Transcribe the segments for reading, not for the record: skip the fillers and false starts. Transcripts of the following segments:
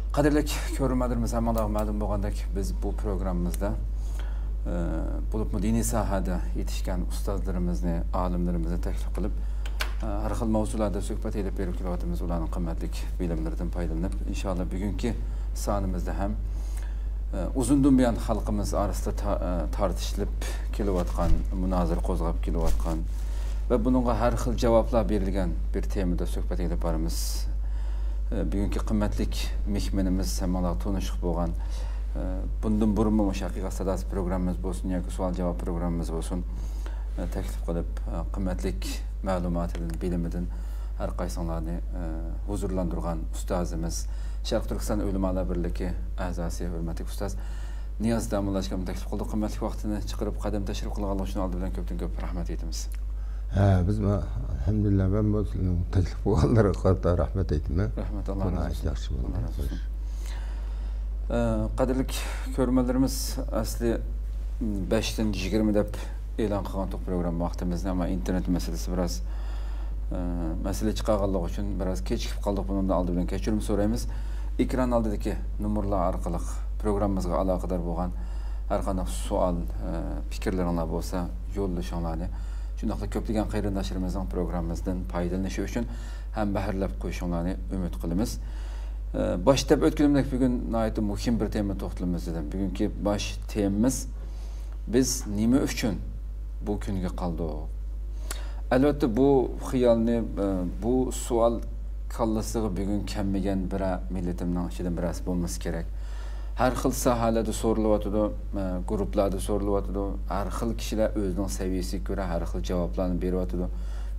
Qadrli ko'ruvchilarimiz, hammaga ma'lum bo'lgandek, biz bu programmamizda bo'lib diniy sohada yetishgan ustozlarimizni, olimlarimizni taklif qilib, har xil mavzularda suhbat elib berib kelayotimiz, ularning qimmatli bilimlaridan foydalanib, inshaalloh bugungi sonimizda ham uzundan buyon xalqimiz orasida tortishilib kelayotgan, munozara qo'zg'ab kelayotgan va buningga har xil javoblar berilgan bir temada suhbat elib boramiz. Bugungi qimmatlik mehmonimiz hammalar tanishib bo'lgan bundan burun haqiqat sadosi programmamiz bo'lsin yoki savol javob programmamiz bo'lsin taklif qilib qimmatlik ma'lumotidan, bilimidan har qaysinglarni huzurlantirgan ustozimiz Sharq Turkiston Ulamolar birligi a'zosi hurmatli ustoz Niyoz Damullashga taklif qildik. Qimmatli vaqtini chiqarib qadam tashrif qilganlar uchun oldi bilan ko'p rahmat aytamiz. Biz alhamdulillah ben bu taklif qilganlarga qarata rahmat aytaman. Rahmat, Alloh yaxshi bo'lsin. Qadrli ko'ruvchilarimiz, asli 5 dan 20 deb e'lon qilgan program vaqtimizni, ammo internet masalasi biroz masala chiqarganligi uchun biroz kechikib qoldik. Bundan oldi bilan kechirim so'raymiz. Ekran oldidagi nomerlar orqali programmamizga aloqador bo'lgan har qanday savol, fikrlaringiz bo'lsa, yo'llashinglarni shundoqla ko'plagan qarindoshlarimizning programmamizdan foydalanishi uchun ham bahrlab qo'yishinglarni umid qilamiz. Boshlab o'tganimdek bugun nihoyat muhim bir tema to'xtalamiz dedim. Bugungi bosh temamiz biz nima uchun bu kunga qoldik? Albatta bu xiyolni, bu savol kallasiga bugun kelmagan bir millatimning ichidan birasi bo'lmasi kerak. Har xil sohalarda so'ralyotdi, guruhlarda so'ralyotdi. Har xil kishilar o'zining saviyasiga ko'ra har xil javoblarni beryotdi.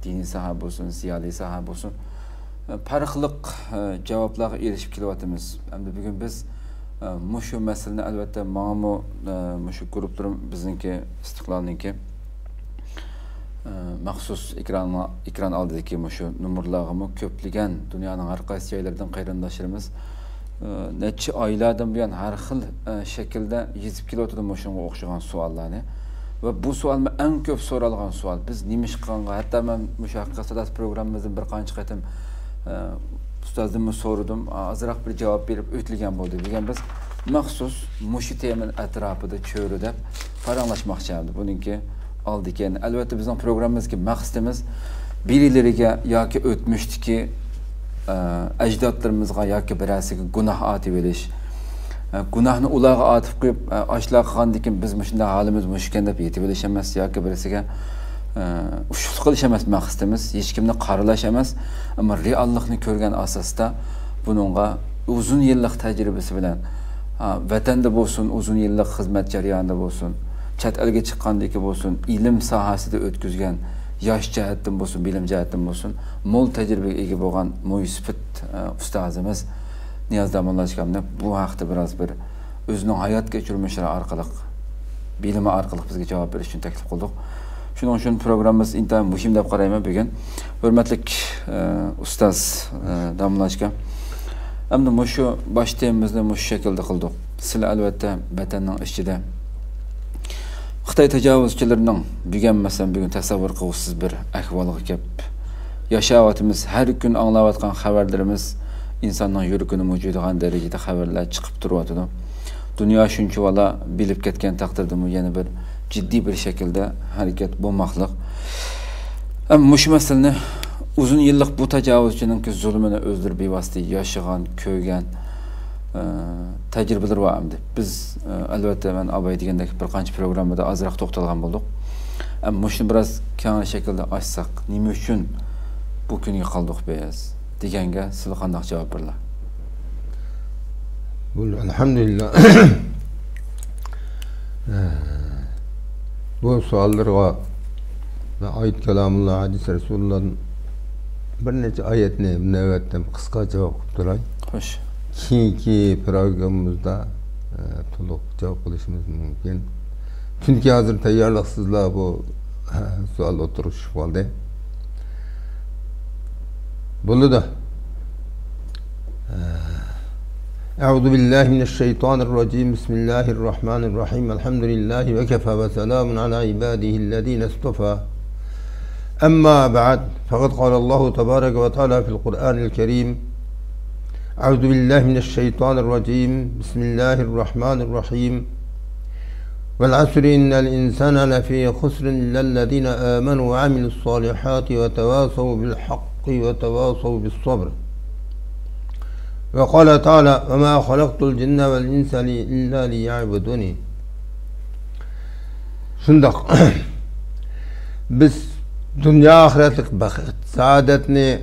Diniy soha bo'lsin, siyosiy soha bo'lsin, farqli javoblarga erishib kelyapmiz. Endi bugun biz mushu masalani albatta mana mushu guruhlar bizniki Istiqlolniki maxsus ekran oldidagi mushu nomerlarga ko'plagan dunyoning har qaysi joylaridan qarindoshlarimiz necha oylardan buyon har xil shaklda yezib kelyotdi shunga o'xshagan savollarni va bu savol eng ko'p so'ralgan savol. Biz nima ish qilganga, hatto men haqiqat sadosi programmamizda bir qancha qatim ustozimni so'radim, azroq bir javob berib o'tilgan bo'ldi. Degan biz maxsus mushu temaning atrofida cho'rida paranglashmoqchi edik. Buningki oldik. Albatta bizning programmamizga maqsadimiz birilariga yoki o'tmishdagi ajdodlarimizga yoki birasiga gunoh atib olish, gunohni ularga atib qo'yib ashlar qilgandan keyin biz shunday holimiz mushkan deb yetib olish emas, yoki birasiga ushul qilish emas maqsadimiz, hech kimni qaralash emas, ammo reallikni ko'rgan asosda buningga uzun yillik tajribasi bilan vatanda bo'lsin, uzun yillik xizmat jarayonida bo'lsin, chet elga chiqqandagi bo'lsin, ilm sohasida o'tkazgan yosh jihatdan bo'lsin, bilim jihatdan bo'lsin, mo'l tajribaga ega bo'lgan mo'ysifat ustozimiz Niyoz Damullashga bu haqda biroz bir o'zining hayot kechirmishlari orqali, bilimi orqali bizga javob berish uchun taklif qildik. Shuning uchun programmamiz intayin muhim deb qarayman bugun. Hurmatli ustoz Damullashga, endi mushu bosh temamizni mushu shaklda qildik. Sizlar albatta vatanning ichida Xitoy tajovuzchilarining bugunmasan bugun tasavvur qiluvsiz bir ahvolga kelib yashayotimiz. Har kun anglayotgan xabarlarimiz insonning yuragini mujudigan darajada xabarlar chiqib turibdi. Dunyo shuncha vala bilib ketgan taqdirda yana bir jiddiy bir shaklda harakat bo'lmoqliq. Mush masalani uzun yillik bu tajovuzchining zulmini o'zdir bevosita yashagan, ko'rgan tajribalar var endi. Biz albatta men abay degandek bir qancha programmada azroq to'xtalgan bo'ldik. Ammo shuni biroz keng shaklda ochsak, nima uchun bu kunga qoldik biz deganga sizlar qanday javob berlar? Alhamdulillah. Bu savollarga ve ayet kalamullah, hadis Resulullah'ın bir neçe ayetini navbatdan qisqa javob qilib turay. Xo'sh. Keyingi programmamizda to'liq javob qilishimiz mumkin. Chunki hozir tayyorliqsizlar bu savol o'tirishib qoldi. Bo'ldi. أعوذ بالله من الشيطان الرجيم بسم الله الرحمن الرحيم الحمد لله وكفى وسلام على عباده الذين اصطفى أما بعد فقد قال الله تبارك وتعالى في القرآن الكريم أعوذ بالله من الشيطان الرجيم بسم الله الرحمن الرحيم والعصر إن الإنسان لفي خسر إلا الذين آمنوا وعملوا الصالحات وتواصوا بالحق وتواصوا بالصبر وقال تعالى وما خلقت الجن والإنس إلا ليعبدوني. Şundak biz dünya ahiretlik baxt, saadetini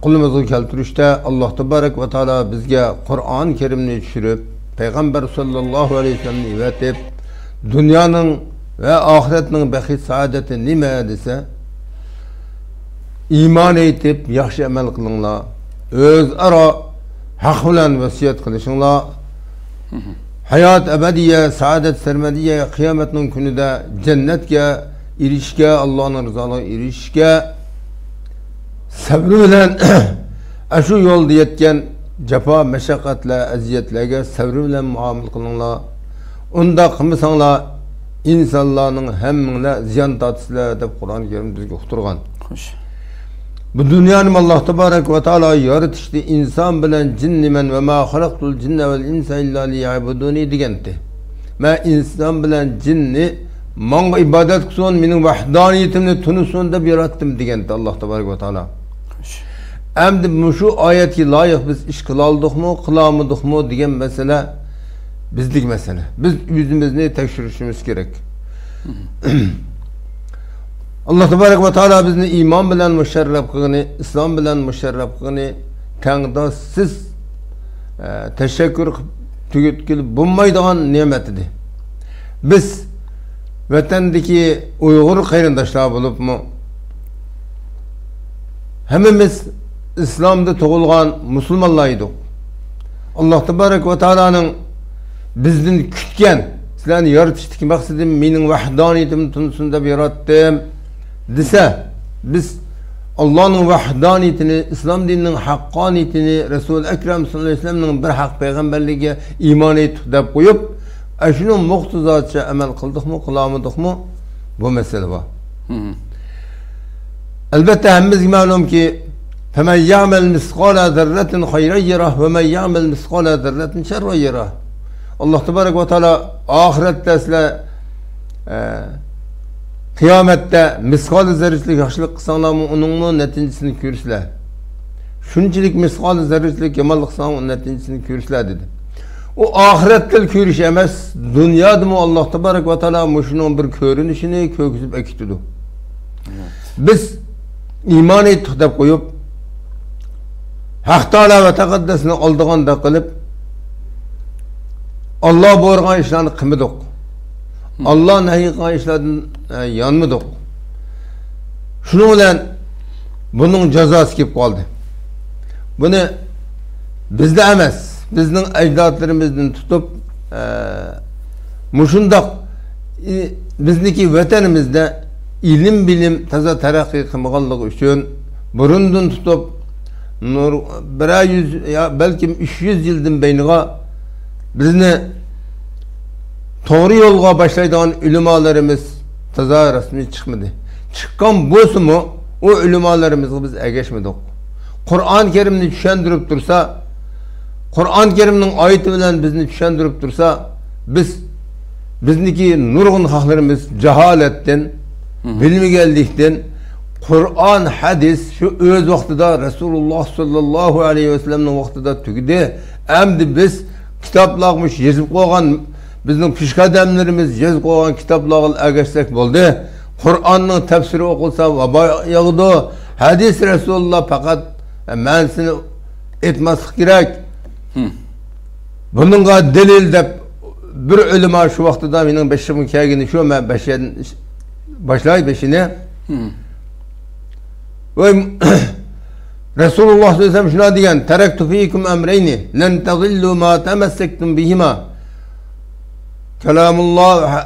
qulumuzga keltirishda Alloh tabarak va taolo bizga Qur'on Karimni tushirib, Payg'ambar sallallohu alayhi vasallamni evatib, dunyoning va oxiratning baxt saodati nima desa, iymon etib, yaxshi amal qilinglar, o'zaro haq bilan vasiyat qilishinglar. Hayat ebediye, saadet sermediye, kıyametin günüde cennetke, irişke, Allah'ın rızalığına irişke, sabrı bilen şu yol diyetken cefa, meşakkatle, eziyetlerge sabrı bilen muamele kılınlar. Onda kımısanlar insanların hemminle ziyan tatısıyla edip Kur'an-ı Kerim bizge uqturgan. Bu dünyanın Allah Tebarek ve Teala yaratıştı insan bilen cinni men ve ma halaktul cinne vel insa illa liya'buduni digenti. Ma insan bilen cinni manga ibadet kıson mening vahdaniyetimni tunusun deb yarattım digenti Allah Tebarek ve Teala. Endi şu ayeti layık biz iş kılaldıkmı, kılamadıkmı diyen mesele bizlik mesele. Biz yüzümüzni tekşirişimiz gerek. Allah Tebarek ve Teala bizni iman bilen müşerref kılını, İslam bilen müşerref kılını tağda siz teşekkür tüketkili bulmaydıgan nimetidir. Biz vatandaki Uygur kayındaşlar bulup mu hemimiz İslam'da doğulgan Müslümanlarıydık. Allah Tebarek ve Teala'nın bizden kütken sizlerini yaratıştaki maksadım mening vahdaniyetim tunusunda yarattım dese biz Allah'ın vahdaniyetini, İslam dininin hakkaniyetini, Resul-i Ekrem sallallahu aleyhi ve sellem'nin bir hak peygamberliğe iman ettik deb koyup şunun muhtızatça amel kıldık mı, kılamadık mı bu mesele var. Elbette hemimiz malum ki فَمَنْ يَعْمَلْ مِسْقَالَ ذَرَّةٍ خَيْرًا يَرَهُ وَمَنْ يَعْمَلْ مِسْقَالَ ذَرَّةٍ شَرًّا يَرَهُ. Allah Tebarek ve Teala ahirette sizler kıyamette miskal-i zerrecilik yaxşılık kısanlar mı onun neticesini görürsüler. Şunçilik miskal-i zerrecilik yamanlık kısanlar onun neticesini görürsüler dedi. O ahirette görüş emez. Dünyada mı Allah Tebarek ve Teala şunun bir görünüşünü köküzüp ekitidu. Biz iman ettik deb koyup Hak Teala ve Tekaddesini aldığan da kılıp Allah buyurgan işlerini kıymadık. Allah nehiqan işlerden yanmadık. Şunun bilen bunun cezası kip kaldı. Bunu bizde emez. Bizden ecdatlarımızdan tutup muşundak bizdeki vatanımızda ilim bilim taza terakki kılmaganlığı üçün burundan tutup belki 300 yıldan beyniga bizni doğru yolga başlaydıgan ulemalarımız taza resmi çıkmadı. Çıkkan bosu mu o ulemalarımızı biz egeşmedik. Kur'an-ı Kerim'ni düşündürüp dursa, Kur'an-ı Kerim'nin ayeti bilen bizni düşündürüp dursa, bizniki nurgun haklarımız cehaletten, bilmigeldikten, Kur'an, hadis şu öz vaktida Resulullah sallallahu aleyhi ve sellem'nin vaktida tügüdü. Emdi biz kitaplarmış yazıp koygan bizim pişkademlerimiz yazıp koygan kitaplarla egeşsek oldu. Kur'an'ın tefsiri okulsa vaba yağdı. Hadis Resulullah fakat mensini etmesi gerek. Bununla delil de bir ölüma şu vaktida benim beşimin kâgini şu ben başlayı beşine. Ve Resulullah sallallahu aleyhi ve sellem şuna diyen terektu fiikum emreyni len tezillu ma temessektum bihima kelamullah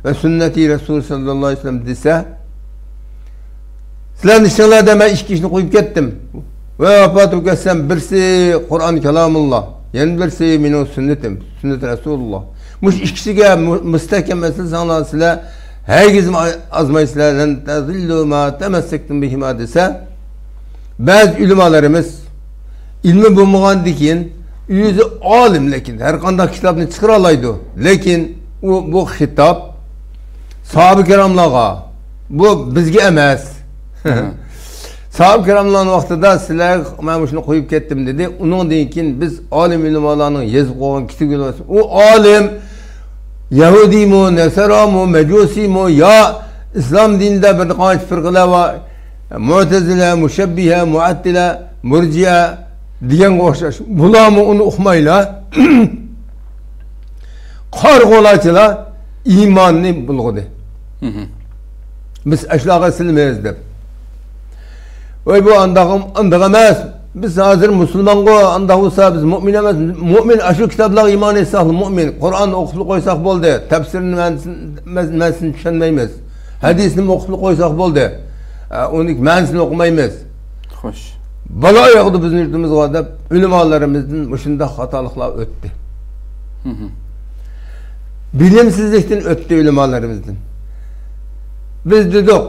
ve sünneti Resul sallallahu aleyhi ve sellem dese sizlerin işinler deme iş kişini koyup gittim ve vefatu kessem birisi Kur'an kelamullah yani birisi minu sünnetim sünnet Resulullah muş işkisiga müstehkem mesele sana sizler herkes azmayısıyla len tezillu ma temessektum bihima dese bazı ulemalarımız ilmi bulmagandan keyin yüzü alim lekin her qanday kitapni çıkara alaydı. Lekin bu hitap sahabe kiramlarga bu bizge emas. Sahabe kiramlarning vaqtida sizlar men shuni qo'yib ketdim dedi. Undan keyin biz alim ulamalarning yozib qo'ygan kitoblar u alim Yahudi mu, Nasara mu, Mecusi mu ya İslam dininde bir qancha firqalar var. Mu'tezile, Muşebbihe, Muattile, Murciye deganga o'xshash. Bularni uni o'qimaylar. Qarg'olachilar iymonni bulg'idi. Biz ashlarga silmaymiz deb. Voy bu andaq emas. Biz hozir musulmonga andaq bo'lsa biz mu'min emas. Mu'min shu kitoblarga iymon etsak mu'min. Qur'onni o'qib qo'ysak bo'ldi. Tafsirini ma'nosini tushunmaymiz. Hadisni o'qib qo'ysak bo'ldi. Uning ma'nosini o'qimaymiz. Xo'sh. Balo yo'qdi bizning yurtimizga deb ulamolarimizdan shunda xatoliklar o'tdi. Bilimsizlikdan o'tdi ulamolarimizdan. Biz dedik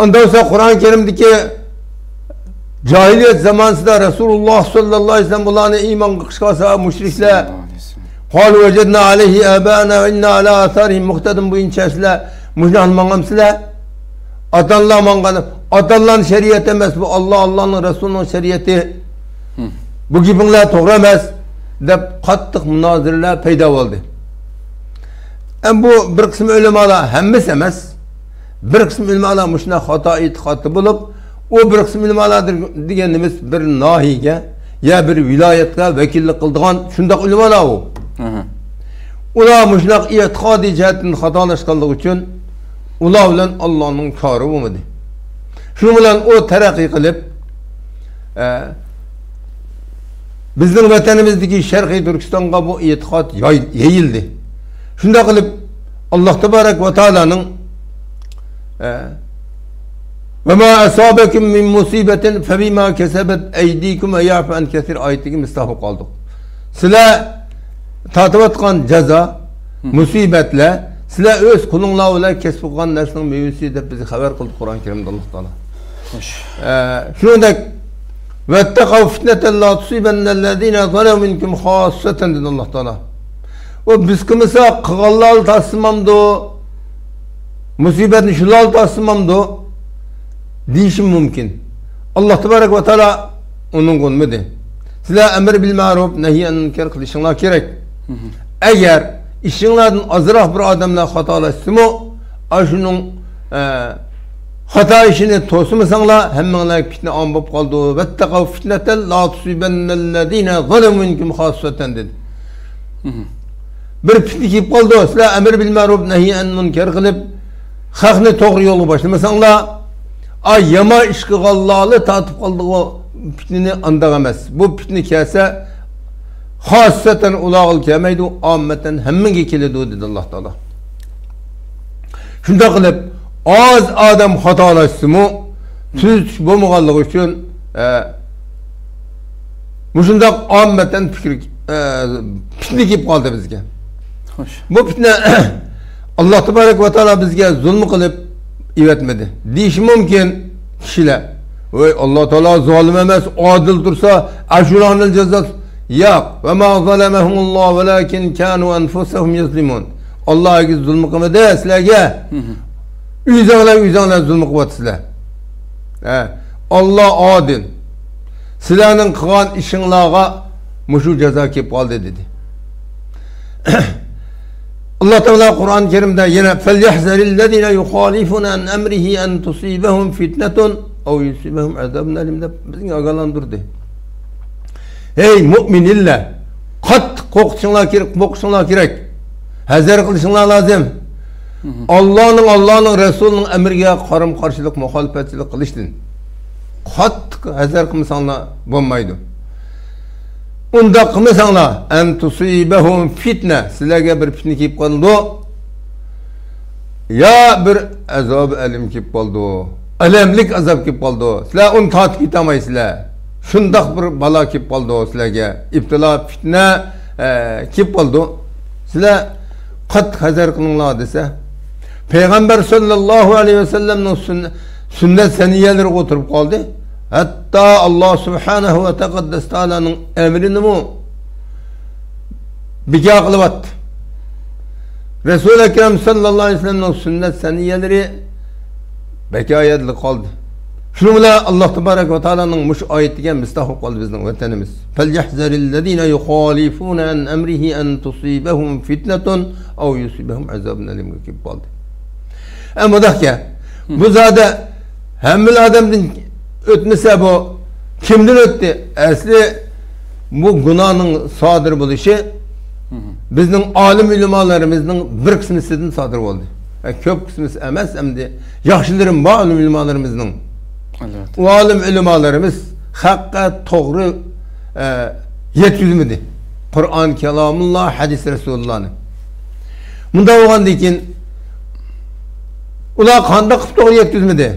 ondan sonra Kur'an-ı Kerim'deki cahiliyet zamanında Resulullah sallallahu aleyhi ve sellem bularını iman kışkasa müşrikler قالوا وجدنا عليه آباءنا وإنا على آثارهم مقتدون bu inçesle müşrikler mangamsılar atanlar manganı atanların şeriyeti emez bu Allah'ın Resulü'nün şeriyeti bu gibiler doğru emez deb qattiq münazirler peyda oldu. Bu bir kısım ulemalar hemmesi emas. Bir kısım ulemalar muşuna hata itikatı bulup o bir kısım ulemalardır degenimiz bir nahiye ya bir vilayetke vekillik kıldıgan şundaq ulemalar o. Ular muşuna itikadi cihetin hatalaşkanlığı için ular bilen Allah'ın karı olmadı. Şu bilen o terakki kılıp bizning vatanimizdagi Sharqiy Turkistonga bu e'tiqod yayildi. Shunda qilib Alloh tabarak va taolaning va ma asabakum min musibatin fa bima kasabat aydikum wa ya'fu an kaseer oyatiga mustahab qoldik. Sizlar tatib jazo, musibatlar sizlar o'z qo'linglar bilan kasb qilgan narsaning mevasi deb bizga xabar qildi Qur'on Karimda Alloh taolo. Shuningdek واتقوا فتنة لا تصيبن الذين ظلموا منكم خاصة dedi Allah Teala. O biz kimse kıgallar tasmamdı, musibetin şulal tasmamdı, dişim mümkün. Allah Tebarek ve Teala onun konumuydu. Sizler emir bil ma'ruf, nehiyen münker kılışınlar gerek. Eğer işinlerden azraf bir adamla hatalaştı mı, şunun hata işini tosmasanlar hemmenler fitne anbop kaldı. Vettekav fitneten la tusibennellezine zalemu minkum hasseten dedi. Bir fitne kip kaldı. Sizler emir bil ma'ruf nehiyen münker kılıp hakni doğru yolu başlamasanlar yama işki gallalı tatıp kaldı o fitneni andagamaz. Bu fitne kese hasseten ulağıl kemeydi ammeten hemmenge keledi dedi Allah Teala. Şunda kılıp az adam hatalaştı mı tüz bulmaganlığı için muşundak ammeten fitne kip kaldı bizge. Hoş. Bu fitne Allah Tebarek ve Teala bizge zulmü kılıp ivetmedi. Deyişi mümkün kişiler. Allah Teala zalim emez, adil dursa aşuranın cezası yok. Ve ma zalemehumullah velakin kanu enfusahum yazlimun. Allah'a giz zulmü kılmadı sizlerge. Üzerler zulmü kıvat sizler. Allah adil. Sizlerin kılan işinlağa muşu ceza kip kaldı dedi. Allah Teala Kur'an-ı Kerim'de yine فَلْيَحْزَرِ الَّذِينَ يُخَالِفُونَ عَنْ أَمْرِهِ أَنْ تُصِيبَهُمْ فِتْنَةٌ اَوْ يُصِيبَهُمْ عَذَابٌ أَلِيمٌ bizni agalandırdı. Hey müminler, kat kokuşunlar gerek. Hazır kılışınlar lazım. Allah'ın Resulü'nün emrine karım karşılık muhalefetçilik kılıştın. Kat hazır kılmışsanlar bulmaydı. Onda kılmışsanlar en tusibehum fitne sizlerge bir fitne kip kaldı. Ya bir azab elim kip kaldı. Elemlik azab kip kaldı. Sizler onu tat gitamayısızlar. Şundak bir bala kip kaldı sizlerge. İptila fitne kip kaldı. Sizler kat hazır kılınlar dese. Peygamber sallallahu aleyhi ve sellem'nin sünnet seniyeleri oturup kaldı. hatta Allah subhanahu ve tekaddes ta'ala'nın emrini mi bika kılıbattı. Resul-i Ekrem sallallahu aleyhi ve sellem'nin sünnet seniyeleri bekayetli kaldı. Şunu bile Allah tebarek ve teala'nın muş ayetigen müstahak kaldı bizim vatanımız. فَلْيَحْزَرِ الَّذ۪ينَ يُخَالِفُونَ عَنْ اَمْرِهِ اَنْ تُصِيبَهُمْ فِتْنَةٌ اَوْ يُصِيبَهُمْ عَذَابٌ اَلِيمٌ gibi kaldı. Ama da ki bu zade hemmil adamın ötmese bu kimden öttü? Asli bu günahın sadır buluşu bizning alim ulamolarımızning bir qismisidan sodir bo'ldi. Ko'p qismisi emas, endi yaxshilarim bor alim ulamolarımızning. O alim ulamolarimiz haqqa to'g'ri yetkazmadi. Qur'on kalomulloh, hadis Rasulullahning. Bunda bo'lgandan keyin ular qanday qilib to'g'ri yetkazmadi?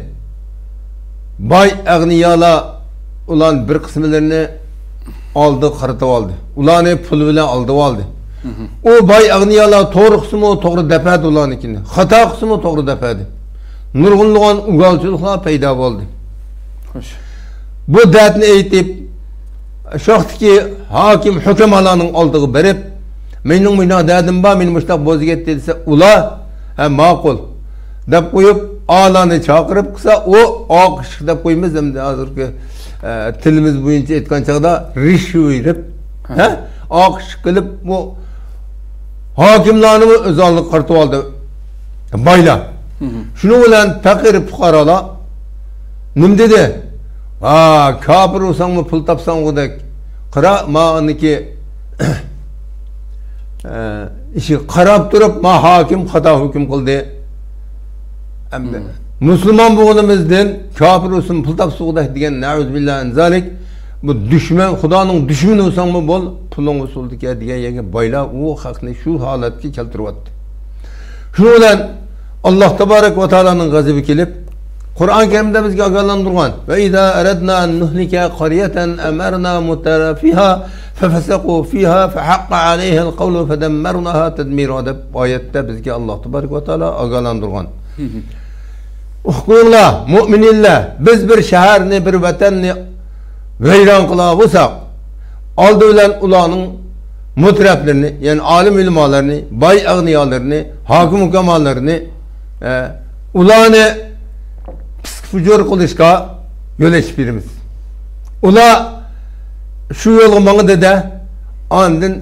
Boy ag'niyolar ular bir qismlarini oldi, qaratib oldi. Ularni pul bilan oldi. O boy ag'niyolar to'g'ri qismi to'g'ri dafadi ularnikini. Xato qismi to'g'ri dafadi. Nurg'unlig'on ugalchiliklar paydo bo'ldi. Xo'sh. Bu dardni aytib, shoxtiki hokim hukmlarning oldiga berib, mening buna dardim bor, meni mushtaq bo'ziga desa, ular ma'qul deb qo'yib, olani chaqirib qilsa, u oqish deb qo'ymiz endi hozirgi tilimiz bo'yicha aytgan chaqda rishvirib, oqish qilib bu hokimlarni o'zallik qartib oldi. Boylar. Shuni bilan faqir fuqarolar nim dedi? Kafir olsangmi pul topsangudek qara maniki ishi qarab turib ma hokim xato hukm qildi. Endi musulmon bo'lganimizdan kafir olsin pul topsangudek degan na'uzubillahi zalik bu düşman, Xudoning düşmanı olsangmi bo'l, puling usuldiki degan yerga boylar u haqni shu holatga keltiryapti. Shuning bilan Alloh tabarak va taolaning g'azabi kelib, Qur'on Karimda bizga ogohlantirgan: "Va idza aradna an nuhlika qaryatan amarna mutarafiha fafasaqu fiha fahaqqa alayha al-qawlu fadammarnaha tadmira" deb oyatda bizga Alloh tabarak va taolo ogohlantirgan. Uqullar, mu'minlar, biz bir shaharni, bir vatanni vayron qila bo'lsak, oldi bilan ularning mutraflarini, ya'ni alim ulamolarni, boy ag'niyolarni, hokim hukamonlarni ularni fujur qilishga yo'l ochib beramiz. Ular shu yo'lga mangdida ondan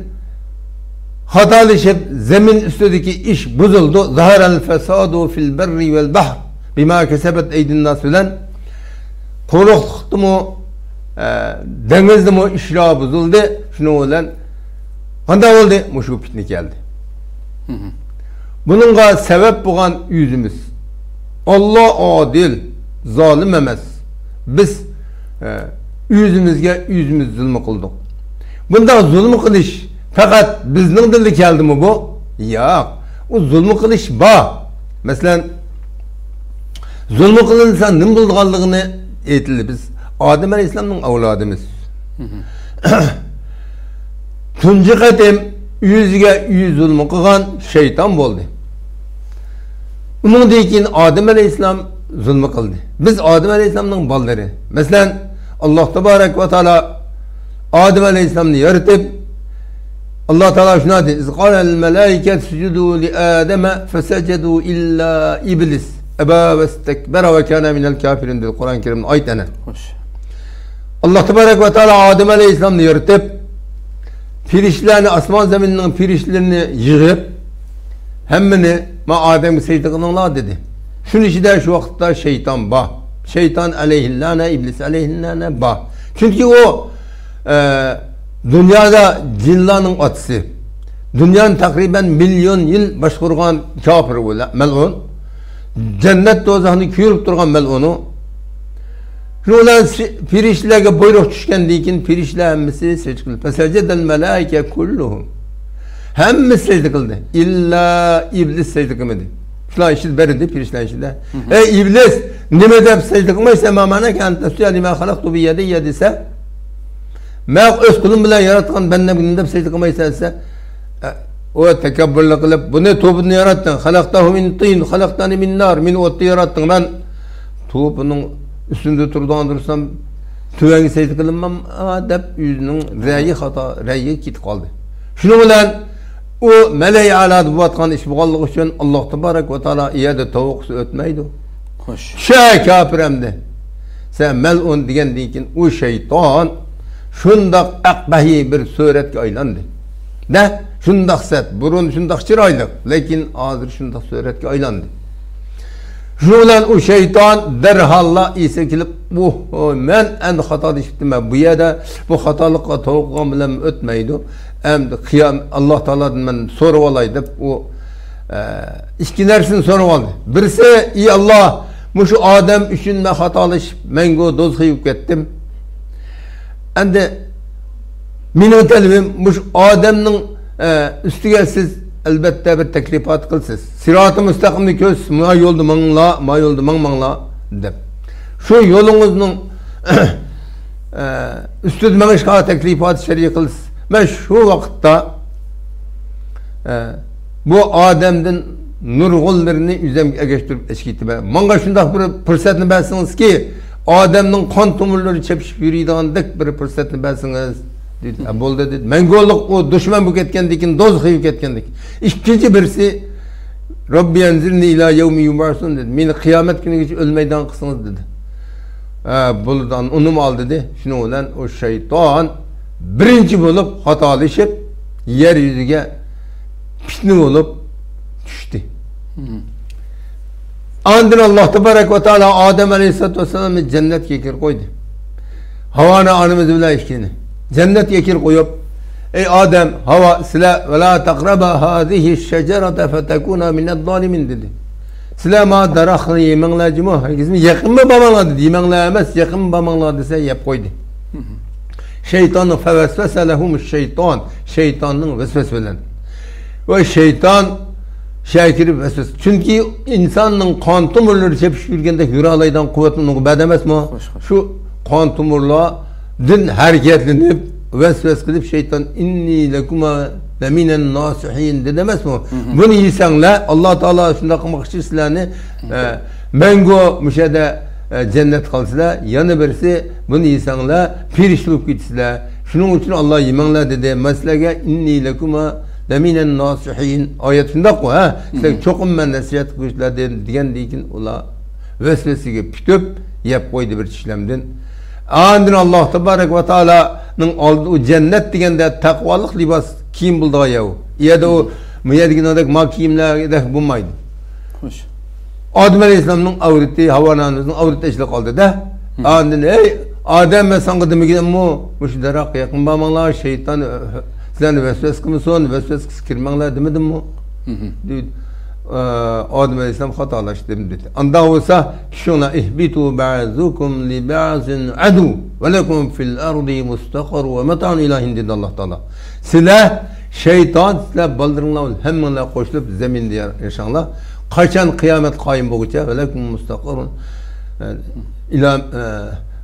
xatolashib zamin ustidagi ish buzildi. Zaharal fasadu fil barri vel bahr bima kasabat aydin nas bilan qo'riqlikmi dengizde mi işra bozuldu, şunu olan qanday oldu? Muşu fitne geldi. Bununla sebep bulan yüzümüz. Allah adil, zalim emas. Biz yüzümüzge yüzümüz zulmü kıldık. Bunda zulmü kılış fakat bizning dilde geldi mi bu? Yok. O zulmü kılış var. Mesela zulmü kılınsa ne bulduğanlığını eğitildi biz. Adem Aleyhisselam'ın avladımız. Tuncu qatim yüzüge yüz zulmü kılgan şeytan oldu. Bunun deyin Adem Aleyhisselam zulmü kıldı. Biz Adem Aleyhisselam'ın balları. Mesela Allah Tebarek ve Teala Adem Aleyhisselam'ı yaratıp Allah Teala şuna dedi: "İzqalel melaiket sucudu li Adem'e fesecedu illa iblis. Eba ve istekbera ve kâne minel kafirin" dedi Kur'an-ı Kerim'in ayetine. Hoş. Allah Tebarek ve Teala Adem Aleyhisselam'ı yaratıp firişlerini, asman zemininin firişlerini yığıp hemmini ma Adem'i secde kılınlar dedi. Şunun işi de şu vakitte şeytan bah. Şeytan aleyhillâne, iblis aleyhillâne bah. Çünkü o dünyada cinlerin atısı. Dünyanın takriben milyon yıl başkurgan kafir mel'un. Cennet dozağını kuyurup durgan mel'unu. Şundan firişlerge buyruk düşkendiği için firişler hemmisi secde kıldı. Fesecedel melaike kulluhum. Hemmisi secde kıldı. İlla iblis secde kılmadı. Şunlar işit beridi firişler işitler. Ey iblis! Nime de secde kılmaysa mamana ki antesüya lima halaktu bi yediyye dese mek öz kulum bile yaratkan benden gününde secde kılmaysa ise o tekebbürle kılıp bu ne topunu yarattın? Halaktahu min tin, halaktani min nar, min otu yarattın. Ben topunun üstünde turduğun durursam Tüvenge secde kılınmam dep yüzünün reyi hata, reyi kit kaldı. Şunu bilen o meleği alada bu atkan iş buğallık için Allah tebarek ve teala iyade tavuqsu ötmeydi. Hoş. Şey kafiremdi. Sen mel'un diyen dikin o şeytan şundak akbahi bir suretke aylandı. Ne? Şundak set, burun şundak çıraylık. Lekin ağzır şundak suretke aylandı. Şulan o şeytan derhalla ise kilip bu men en hata dişittim bu yada bu hatalıkla tavuqqan bilen ötmeydi. Hem kıyam Allah Teala'dan men soru olaydı o iki nersini soru oldu. Birisi iyi Allah şu Adem üçün men hatalış mengo dozga yükettim. Endi mening talabim şu Adem'nin üstüge siz elbette bir teklifat kılsız. Sirat-ı müstakimni köz, ma yoldu mangla, ma yoldu mangla dep. Şu yolunuzun üstüde meşka teklifat şer'i kılsız. Ben şu vakitte bu Adem'den nurgullarını üzemge geçtirip eşkitime. Manga şundak bir fırsatını bilsiniz ki Adem'nin kan tomurları çepişip yürüyüdüğünde bir fırsatını bilsiniz. Boldu dedi. Mengolluk o düşman bu ketkendikin, doz hıyıp ketkendik. İkinci birisi Rabbi enzilni ila yevmi yumarsun dedi. Meni kıyamet günü geçip ölmeyden kısınız dedi. Buldan unum al dedi. Şunu olan o şeytan birinci bulup hatalışıp yeryüzüge fitne olup düştü. Andın Allah tebarek ve teala Adem aleyhissalatü vesselam'ı cennet kekir koydu. Havana anımızı bile işkini. Cennet yekir koyup ey Adem hava sila ve la takraba hadihi şecerete fetekuna mined zalimin dedi. Sila ma darakını yemenle cimo herkesimi yakın mı bamanla dedi. Yemenle emez yakın mı bamanla dese yap koydu. Şeytanın fevesvese lehumuş şeytan. Şeytanın vesvesvelen. Ve şeytan şekeri vesvese. Çünkü insanın kan tomurları çepişip yürgende hüre alaydan kuvvetini bedemez mi? Şu kan tomurla din hareketlenip vesves kılıp şeytan inni lekuma leminen nasihin dedemez mi? Bunu yiyenler Allah Teala şunda kılmakçı silahını mengo müşede cennet kalsılar yanı birisi bunu yiyenler pirişlik gitsinler. Şunun için Allah yemenler dedi meslege inni lekuma leminen nasihin ayetinde koy ha. Çokum ben nasihat kuşlar diyen dikin ola vesvesige pütüp yap koydu bir işlemden. Andın Allah tebarek ve teala'nın aldığı cennet degende takvalık libas kiyim buldu yahu. Ya da o müyedgin odak ma kiyimler de bulmaydı. Hoş. Adem Aleyhisselam'ın avreti havananızın avreti eşlik aldı da. Andın ey Adem ve sanqıdı mı mu? Muş darak yakın bamanlar şeytan sen vesves kımıson vesves kirmanlar demedin mi? Dedi. Adem Aleyhisselam hatalaştı dedi. Anda olsa şuna ihbitu ba'zukum li ba'zin adu ve lekum fil ardi mustaqar ve mata'un ilahin dedi Allah Teala. Silah şeytan silah baldırınlar hemmenle koşulup zeminde yaşanlar. Kaçan kıyamet kayım boğuca ve lekum mustaqarun ila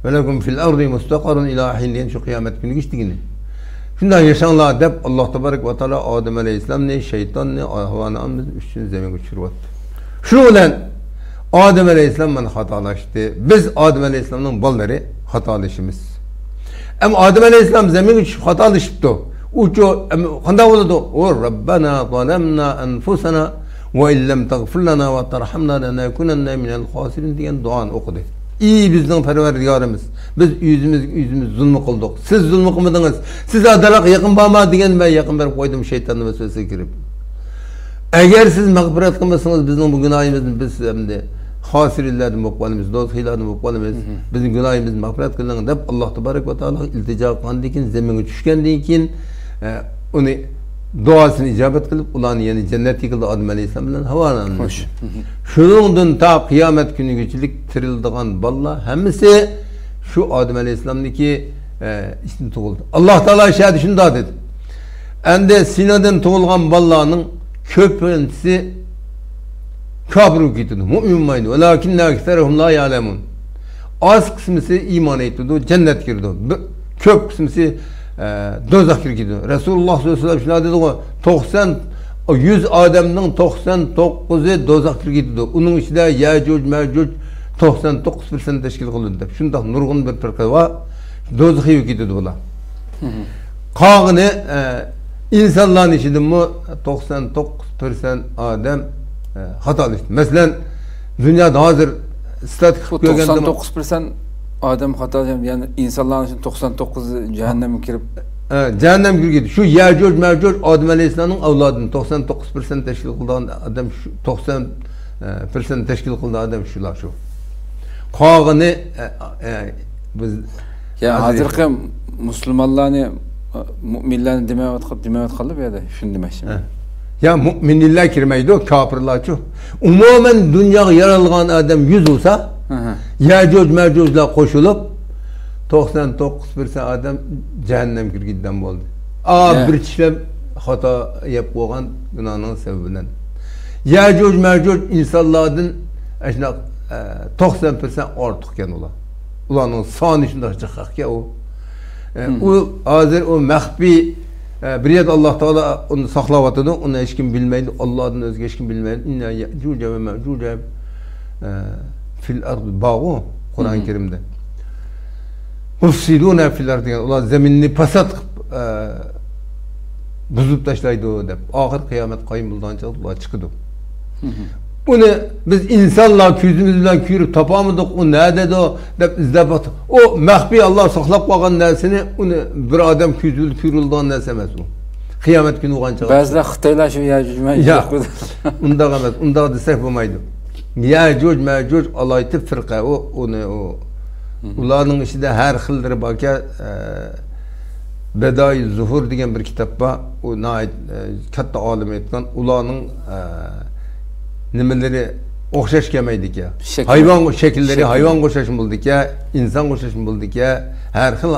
ve lekum fil ardi mustaqarun ilahin diyen şu kıyamet günü geçtiğini. Şundan yaşanlar dep Allah tebarek ve teala Adem Aleyhisselam ne şeytan ne Havva anamız üçün zemin uçurup. Şu olan Adem Aleyhisselam ben hatalaştı. Biz Adem Aleyhisselam'ın balları hatalaşımız. Ama Adem Aleyhisselam zemin uçup hatalaşıptı. Uçu kanda oldu. O Rabbana zalemna enfusana ve illem tagfir lana ve terhamna lenekunenne minel khasirin diyen duan okudu. İyi bizden perverdigarımız. Biz yüzümüz zulmü kıldık. Siz zulmü kılmadınız. Siz adalet yakın bağma diyen ben yakın verip koydum şeytanın vesveseye girip. Eğer siz mağfiret kılmasanız bizim bu günahımızın biz hem de hasirlerden mukbalimiz, dosthilerden mukbalimiz, bizim günahımız mağfiret kılın deyip Allah tebarek ve teala iltica kandikin zemine düşkendikin onu duasını icabet kılıp ulan yani cennet yıkıldı Adem Aleyhisselam'dan Havva'nın. Şunun ta kıyamet günü güçlük tirildiğin balla hemisi şu Adem Aleyhisselam'daki ismi tuğuldu. Allah Teala şahidi şunu da dedi. Ende Sina'dan tuğulgan ballanın köpüntüsü kabru gitti. Mu'min maydı. Velakinne ekserehum la ya'lemun. Az kısmısı iman etti. Cennet girdi. Köp kısmısı dozak girdi. Resulullah sallallahu aleyhi ve sellem dedi o 100 Adem'nin 99'u dozak girdi. Onun içinde Ya'cuc Ma'cuc 99% teşkil kılındı. Şundan nurgun bir firqa var. Dozxi yüküdü bular. Qağını insanların içinde mi 99% adam hatalı. Mesela dünyada hazır statik 99% adam hatalı, yani insanların için 99'u cehenneme girip cehennem girdi. Şu Ya'cuc Ma'cuc Adem Aleyhisselam'ın avladını 99% teşkil kıldığı adam şu 90% teşkil kıldığı adam şular şu. Qağını biz yani hazırki Müslümanlarını müminlerini demevet kalıp ya da şunu demişim. Ya müminler kirmeydi o kafirler şu. Umumen dünya yaralgan adam 100 olsa Ya'cuc Ma'cuc'la koşulup 99% adam cehennem girgiden oldu. Bir işlem hata yapıp koygan günahının sebebinden. Ya'cuc Ma'cuc insanlardan 90% artıkken ola. Ulanın sani içinde çıkak ya o. O hazır o mehbi bir yerde Allah Teala onu saklavatıdı. Onu hiç kim bilmeydi. Allah'ın özge hiç kim bilmeydi. İnna Ya'cuc ve Ma'cuc fil ardı bağı Kur'an-ı Kerim'de. Ufsidûne fil ardı yani. Ulan zeminini pasat buzup taşlaydı o dep. Ahir kıyamet kayım buldan çıkıdı. Bunu biz insanlar küzümüzden kürüp tapamadık, o nerede o dep izlep atı. O mehbi Allah saklap koygan nersini onu bir adam kürüldan nerse emez o. Kıyamet günü oğan çıkar. Bazılar Xitaylar şu Ya'cuc Ma'cuc. Ya, onda emez, onda desek bulmaydı. Ya'cuc Ma'cuc alaytı fırka o onu. Ularning içinde her xildir baka Bedai Zuhur degan bir kitap var. O nait katta olim aytgan ularning nimaları o'xshash kelmaydi ya. Hayvan şekilleri hayvan o'xshash bo'ldi ya, inson o'xshash bo'ldi ya, har xil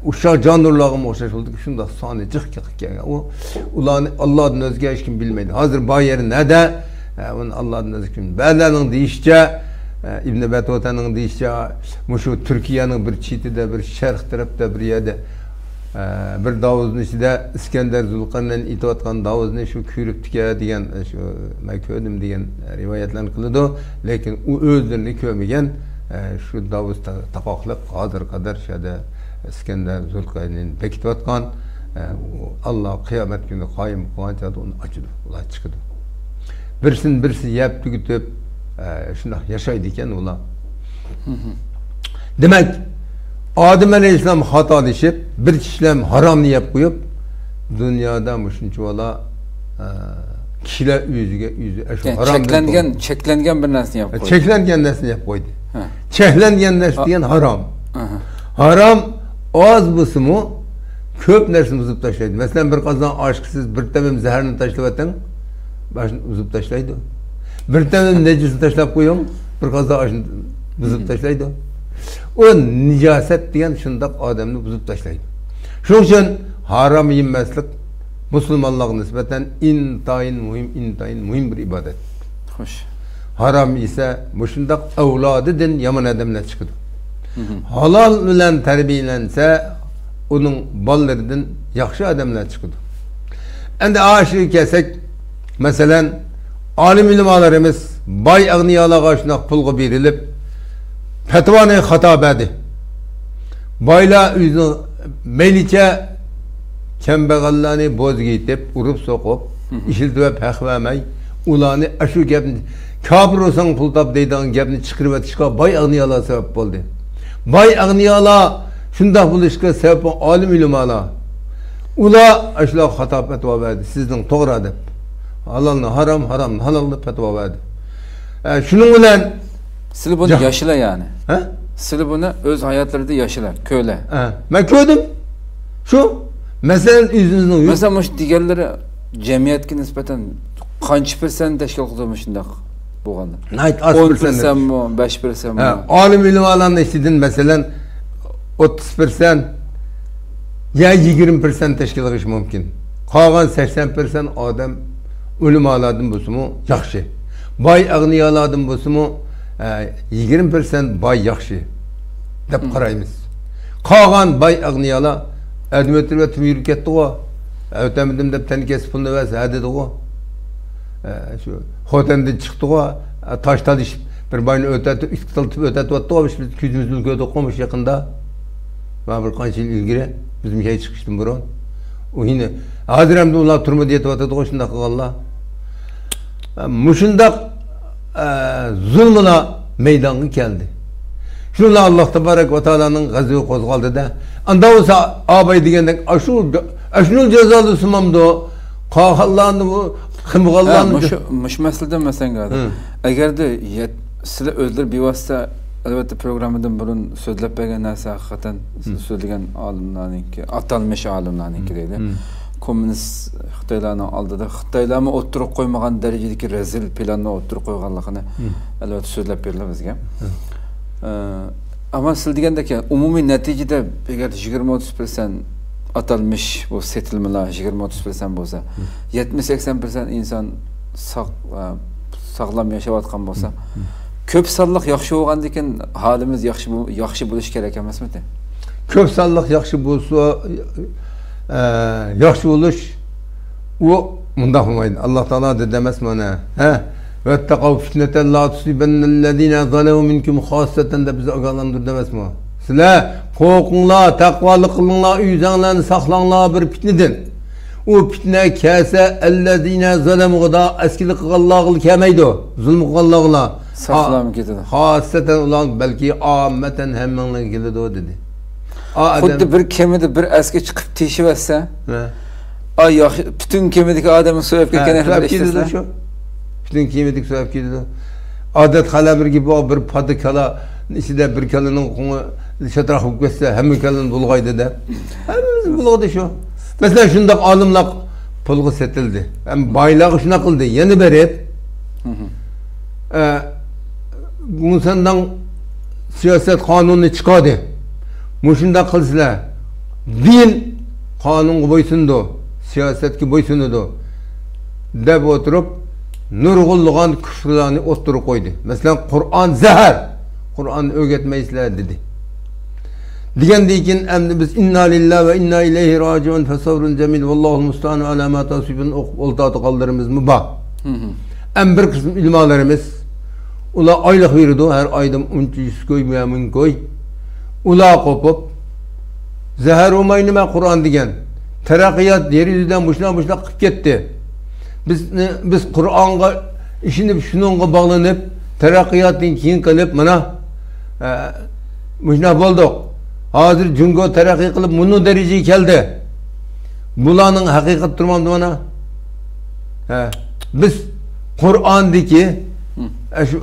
uşaq canlılarga o'xshash bo'ldi. Shunda soni jiq kelgan. O ularni Allohdan o'zga hech kim bilmaydi. Hozir bu yeri nada? Onu Allohdan o'zga kim. Ba'zilarning deyishicha İbn Batuta'nın deyişçe şu Türkiye'nin bir çitide bir şerh tarafta bir yerde bir davuzun içinde İskender Zulkarneyn itoatkan davuzunu şu kürüp tike diyen şu meködüm diyen rivayetlerini kılıdı. Lakin o özlerini kömegen şu davuz tapaklık hazır kadar şeyde İskender Zulkarneyn bekitvatkan Allah kıyamet günü kayım kıvançadı onu açıdı. Ulan çıkıdı. Birisi yaptı gütüp şuna yaşaydıyken ola. Demek Adem Aleyhisselam hatalaşıp bir işlem haram yap koyup dünyada müşünçü ola kişiler yüzü haram çeklengen bir nesne yap koydu. Çeklengen nesne yap koydu. Çeklengen nesne diyen haram. Haram az bısımı köp nesini uzup taşlaydı. Mesela bir kazan aşksız bir temim zeherini taşlavatın başını uzup taşlaydı. Bir tane necisi taşlap koyuyorum, bir kazda aşını buzup taşlaydı. O nicaset diyen şundak adamını buzup taşlaydı. Şunun için haram yemezlik Müslümanlığa nispeten intayin mühim bir ibadet. Hoş. Haram ise bu şundak evladıdın yaman adamlar çıkıdı. Halal bilen terbiyelense onun ballarından yakşı adamlar çıkıdı. Endi aşığı kesek mesela alim ilmalarımız bay ağniyalığa şuna pulga verilip petvanı hata verdi. Bayla yüzünü meylice kembeğallarını boz giytip, urup sokup, işiltip hekvemey, ulanı aşı gebni, kabir olsan pul tap deydiğin gebni çıkırıp etişka bay ağniyalığa sebep oldu. Bay ağniyalığa şunda buluşka sebep alim ilmalar. Ula aşıla hata petva verdi, sizden doğru edip. Halalını haram, haramını halalını petva verdi. Şunun bilen siz bunu yaşıla yani. Siz bunu öz hayatlarında yaşılar, köyle. Ben köydüm. Şu mesela yüzünüzün uyuyor. Mesela şu diğerleri cemiyetki nispeten kaç % teşkil kılmışındak bu kadar? 10% mi, 5% mi? Alim ilim alanında istedin mesela 30% ya 20% teşkil kılış mümkün. Kalan 80% adam ölüm aladın bu sumu yaxşı. Bay ağniyaladın bu sumu 20% bay yaxşı. Dep qaraymiz. Kalan bay ağniyala admetir ve tüm yürük etti o. Ötemedim dep teni kesip bunu verse dedi o. Şu hotenden çıktı o. Taştan iş bir bayını ötetip ötetip attı o. Biz küzümüzün göğde koymuş yakında. Bana bir qancha yil ilgari bizimga chiqishdan burun. O yine hozir ham ular turmadi aytib o shunday qilganlar. Mushundaq zulmuna meydonga keldi. Şunla Allah Tebarek ve Teala'nın gazı kozgaldı da. Anda olsa ağabey degendek aşunul cezalı sımamdı. Qağallandı bu qımğallandı. Muş meselede mesela gadi. Eğer de sizler öldür bir vasıta elbette programından burun sözlep bergen narsa hakikaten söylegen alimlarınki, atalmış alimlarınki deydi. Komünist Xitaylarning oldida Xitoylarni o'ttirib qo'ymagan darajadagi rezil planni o'ttirib qo'yganligini albatta so'zlab beriladi bizga. Ama siz degandek umumiy natijada agar 20-30% atalmış bu setilmeler 20-30% bo'lsa, 70-80% inson sog'lom yashayotgan bo'lsa, ko'p sonliq yaxshi bo'lgandan keyin holimiz yaxshi bo'lish kerak emasmidi? Ko'p sonliq yaxshi bo'lsa, yaxshi bo'lish u mundaq bo'lmaydi. Alloh taolo dedi emasmi mana? Vettaqav fitneten la tusibennellezine zalemu minkum xassatan da bizi ogohlantirdi emasmi? Sizlar qo'rqinglar, taqvolik qilinglar, uyinglarni saqlanglar bir fitnadan. U fitna kelsa allazina zalamuda askilik qilganlar kelmaydi. Zulm qilganlar saqlam ketadi. Xassatan ular balki ommatan hammalar keladi dedi. Xuddi bir kemida bir aska chiqib teshib etsa, ay yaxshi butun kemidagi odamni so'yib ketgan ishlar shu. Bütün kıymetik so'yib ketadi. Odat xalamir gibi bir padı kala içinde bir kalanın qoni shatraq bo'lib ketsa, hamma kalan bulg'aydi da. Hammamiz bulg'adi shu. Mesela shundoq olimlar pulga setildi. Ham boylar shuna qildi. Yana berib. Musandan siyosat qonuni chiqadi. Mushunda qilsalar, din qonunga bo'ysundi, siyosatga bo'ysunadi deb o'tirib nurg'ulg'an küfrlarni o'ttirib qo'ydi. Mesela Qur'on zahar. Qur'on o'rgatmaysizlar dedi. Degandan keyin endi biz inna lillahi ve inna ilayhi raciun fasavrun jamil vallohu musta'an ala ma tasifun o'ltati qoldirimiz mubah. Hem bir kısım ilmalarımız ular oylik berdi, her ayda 300 koy, 1000 koy. Ular qo'pib zahar olmay nima Qur'on degan taraqqiyot yer yuzidan bushna qilib ketdi. Biz Qur'onga ishini shuningga bog'lanib taraqqiyotdan keyin qilib mana bushna bo'ldik. Hozir jungo taraqqiy qilib bunu darajaga keldi. Bularning haqiqat turmamdi mana. Biz Qur'ondagi shu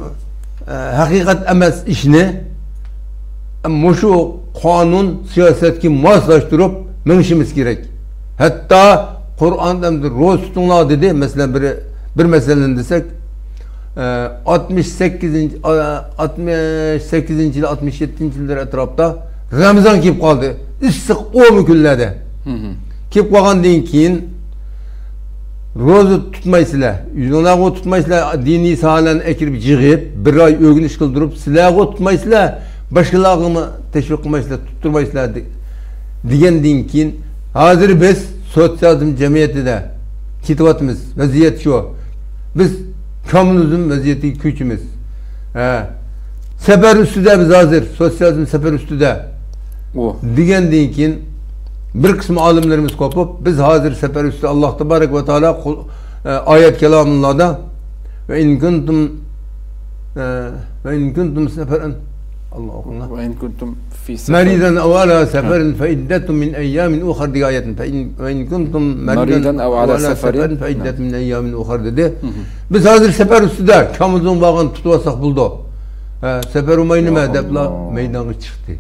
haqiqat emas ishni mushu qonun siyosatga moslashtirib minishimiz kerak. Hatta Qur'onda ro'z tutinglar dedi. Mesela bir meseleni desek 68-yil 67-yillar atrofda Ramazon kelib qoldi. Issiq o'mi kunlarda. Kelib qolgandan keyin ro'za tutmaysizlar. Yuzinglarga tutmaysizlar, diniy sahalarni ekirib yig'ib, bir oy o'g'inish qildirib, sizlarga tutmaysizlar, boshqalarga tashviq qilmaysizlar, tuttirmaysizlar degandan keyin hozir biz sotsializm jamiyatida ketyapmiz. Vaziyat shu. Biz kommunizm vaziyatiga ko'chimiz. Safar ustida biz hozir sotsializm safar ustida. Degandan keyin bir qism olimlarimiz qo'pib, biz hozir safar ustida Alloh tabarak va taolo oyat kalomlarda ve in kuntum safaran Allah'ım. Ve in kuntum fi safar maridan aw ala safarin fa iddatun min ayyamin ukhra diye ayetin ve in kuntum maridan aw ala safarin fa iddatun min ayyamin ukhra dedi. Biz hozir safar ustida kamizon bag'ini tutib olsak bo'ldi. Safar umay nima debla maydonga chiqdi.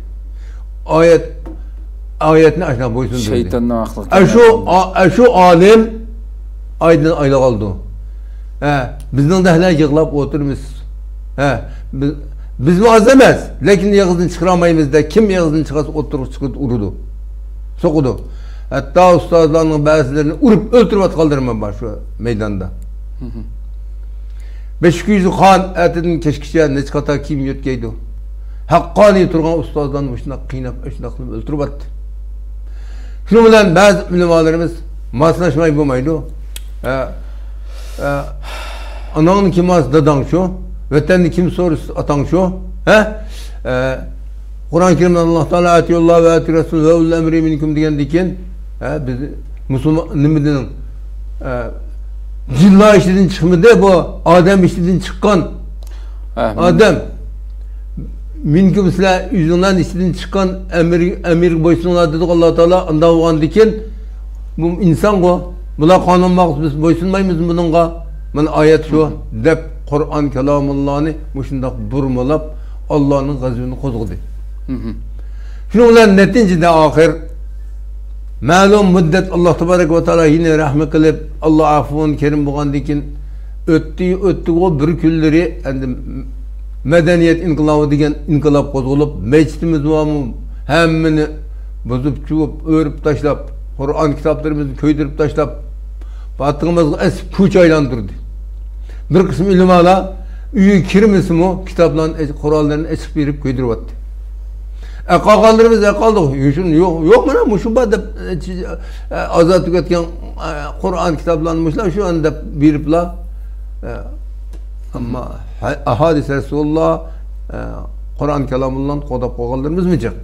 Ayetni aşağı boysun dedi. Şeytanın aklı. Şu alim aydın ayla kaldı. Bizden de hala yığılap oturmuş. Biz mi az demez. Lakin yağızını çıkaramayız da kim yağızını çıkarsa oturup çıkıp urudu. Sokudu. Hatta ustazlarının bazılarını urup öldürüp kaldırma var şu meydanda. 500 xan etinin keşkişe ne çıkata kim yötkeydi. Hakkani turgan ustazlarını başına kıynap eşine kılıp öldürüp attı. Şunu bilen bazı ülemalarımız maslaşmayı bulmaydı. Ananın kim az dadan şu, vatanını kim sorusu atan şu. Kur'an-ı Kerim'de Allah Teala atiyullah ve ati Resul ve ulul emri minkum degan ekan. Biz Müslüman nimadan cinlar işinden çıkmadı bu Adem işinden çıkan Adem minkum sizler yüzünden işinden çıkan emir boysunlar dedi Allah Teala anda olgan diken bu insan bu bula kanun maqsız biz boysunmaymiz bununla mana ayet şu dep Kur'an kelamullah'ını bu şundaq burmalap Allah'ın gazabını qozg'idi. Şunun bilan neticede ahir ma'lum muddat Allah tebarek ve teala yine rahmet qilib Allah afvun kerim bo'lgandan keyin o'tdi o bir kunlari endi medeniyet inqilabı degan inqilab qo'zg'alib masjidimiz bormi hammani buzib chuvib o'rib tashlab Qur'on kitoblarimizni ko'ydirib tashlab batig'imizga esib ko'cha aylantirdi. Bir qism ilmolar uyi kirmisimi kitoblarni Qur'onlarni esib berib ko'ydiryapti. Qolganlarimiz qoldik. Yo'q mana shu deb ozod etgan Qur'on kitoblarini shu anda beriblar. Amma ahadis Rasululloh Qur'on kalamullahni qo'dab qo'yganlarimiz jiq.